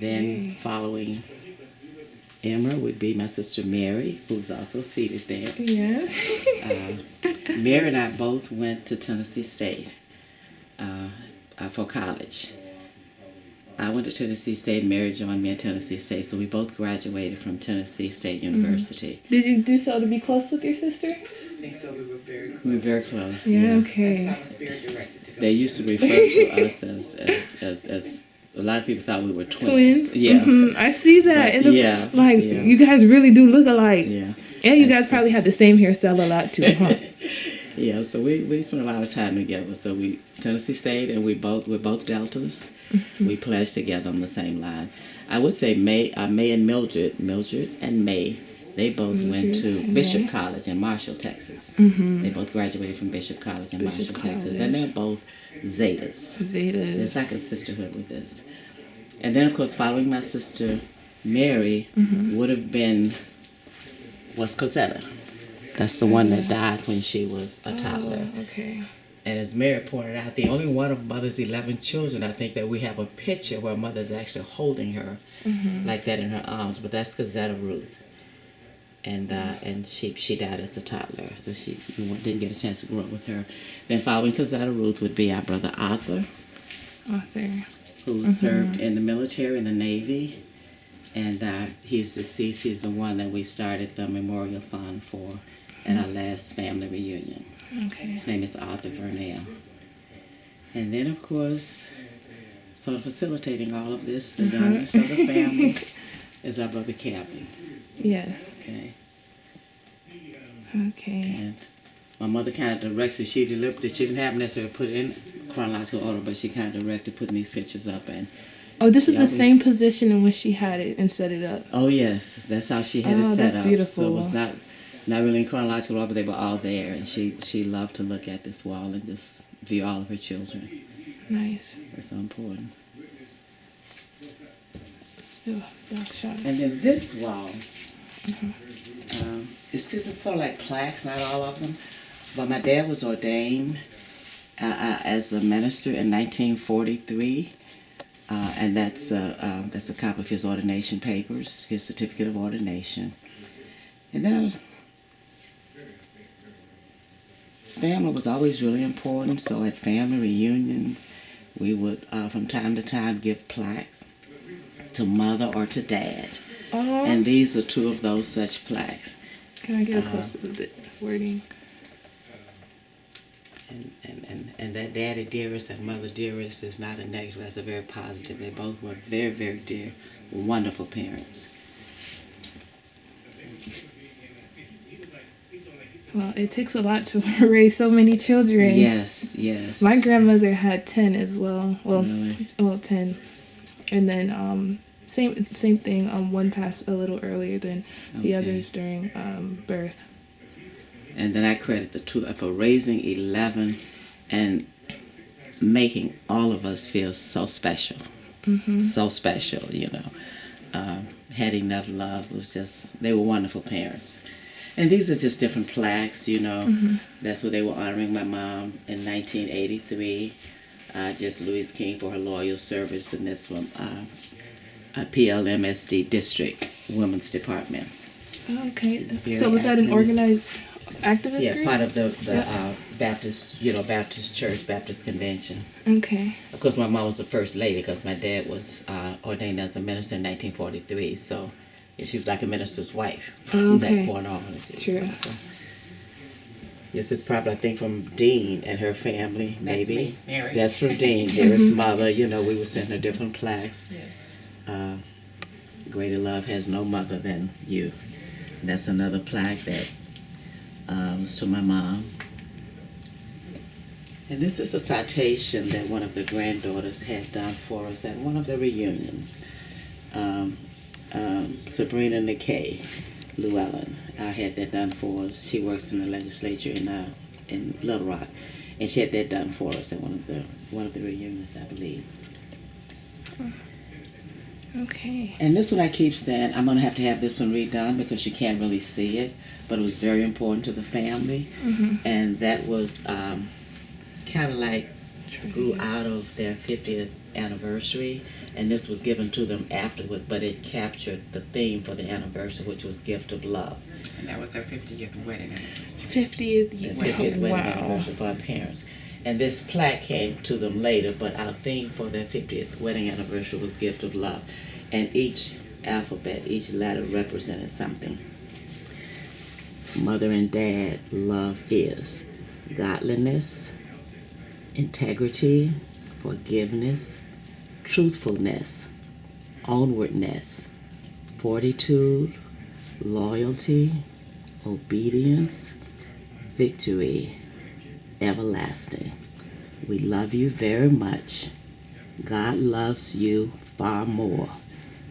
then following Emmer would be my sister Mary, who's also seated there. Yes. Mary and I both went to Tennessee State for college. I went to Tennessee State, Mary joined me at Tennessee State, so we both graduated from Tennessee State University. Did you do so to be close with your sister? I think so. We were very close. We were very close. Yeah, okay. I was spirit directed to go. They used to refer to us as a lot of people thought we were twins. Yeah. I see that. But, You guys really do look alike. Yeah. And you guys probably had the same hairstyle a lot too, huh? Yeah, so we spent a lot of time together. So we Tennessee State, and we're both Deltas. We pledged together on the same line. I would say May and Mildred and May, they both went to Bishop College in Marshall, Texas. They both graduated from Bishop College in Marshall, Texas. And they're both Zetas. It's like a sisterhood with this. And then, of course, following my sister Mary was Cosetta. That's the one that died when she was a toddler. Okay. And as Mary pointed out, the only one of Mother's 11 children, I think that we have a picture where Mother's actually holding her like that in her arms. But that's Cosetta Ruth. And she died as a toddler, so we didn't get a chance to grow up with her. Then following Cosetta Ruth would be our brother Arthur. Who served in the military, in the Navy. And he's deceased. He's the one that we started the memorial fund for at our last family reunion. Okay. His name is Arthur Burnell. And then, of course, sort of facilitating all of this, the youngest of the family is our brother Calvin. Yes. Okay. Okay. And my mother kind of directed, she didn't have necessarily put it in chronological order, but she kind of directed putting these pictures up. And this is the same position in which she had it and set it up. Oh, yes. That's how she had it set that's up. Beautiful. So it was not really in chronological order, but they were all there. And she loved to look at this wall and just view all of her children. Nice. That's so important. Still dark shot. And then this wall, it's sort of like plaques, not all of them. But my dad was ordained as a minister in 1943, and that's a copy of his ordination papers, his certificate of ordination. And then family was always really important, so at family reunions, we would, from time to time, give plaques to mother or to dad. And these are two of those such plaques. Can I get close to the wording? And that daddy dearest and mother dearest is not a negative, that's a very positive. They both were very, very dear, wonderful parents. Well, it takes a lot to raise so many children. Yes, yes. My grandmother had 10 as well. Well, Really? 10. And then same thing. One passed a little earlier than the others during birth. And then I credit the two for raising 11 and making all of us feel so special. So special, you know. Had enough love. It was just, they were wonderful parents. And these are just different plaques, you know. That's what they were honoring my mom in 1983. Just Louise King for her loyal service in this one. PLMSD District Women's Department. Okay. Very So was that an activist. organized activist Yeah, group? part of the Baptist, Baptist Church, Baptist Convention. Okay. Of course, my mom was the first lady because my dad was ordained as a minister in 1943. So she was like a minister's wife from that point on. True. This is probably, I think, from Dean and her family, maybe. me, Mary. That's from Dean, dearest mother. You know, we would send her different plaques. Yes. Greater love has no mother than you. And that's another plaque that was to my mom. And this is a citation that one of the granddaughters had done for us at one of the reunions. Sabrina Nikkei Llewellyn had that done for us. She works in the legislature in Little Rock, and she had that done for us at one of the reunions, I believe. Okay. And this one I keep saying, I'm going to have this one redone because you can't really see it, but it was very important to the family. And that was kind of like grew out of their 50th anniversary, and this was given to them afterward, but it captured the theme for the anniversary, which was Gift of Love. And that was their 50th wedding anniversary. 50th year. The 50th wedding Wow. anniversary for our parents. And this plaque came to them later, but our theme for their 50th wedding anniversary was Gift of Love. And each alphabet, each letter represented something. Mother and dad, love is godliness, integrity, forgiveness, truthfulness, onwardness, fortitude, loyalty, obedience, victory, everlasting. We love you very much. God loves you far more.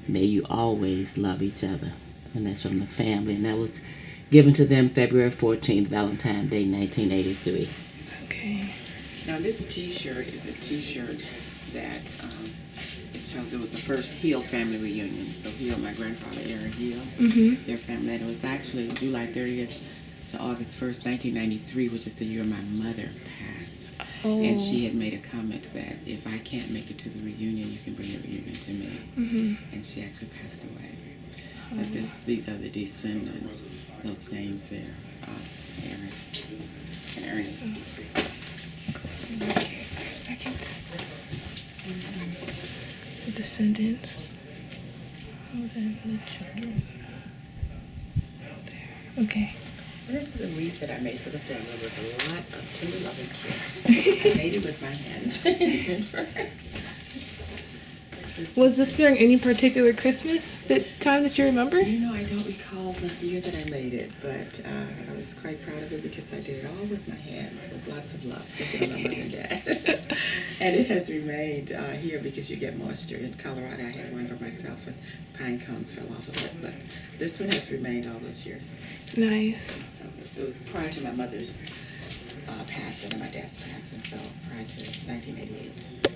May you always love each other. And that's from the family. And that was given to them February 14th, Valentine's Day, 1983. Okay. Now this T-shirt is a T-shirt that it shows it was the first Hill family reunion. So Hill, my grandfather Aaron Hill, their family. And it was actually July 30th to August 1st, 1993, which is the year my mother passed. And she had made a comment that if I can't make it to the reunion, you can bring the reunion to me. And she actually passed away. But these are the descendants. Those names there, Aaron and Ernie. The descendants. And then the children. There. Okay. And this is a wreath that I made for the family with a lot of tender loving care. I made it with my hands. Was this during any particular Christmas time that you remember? You know, I don't recall the year that I made it, but I was quite proud of it because I did it all with my hands, with lots of love, thinking of my mother and dad. And it has remained here because you get moisture. In Colorado, I had one for myself, and pine cones fell off of it, but this one has remained all those years. Nice. And so it was prior to my mother's passing and my dad's passing, so prior to 1988.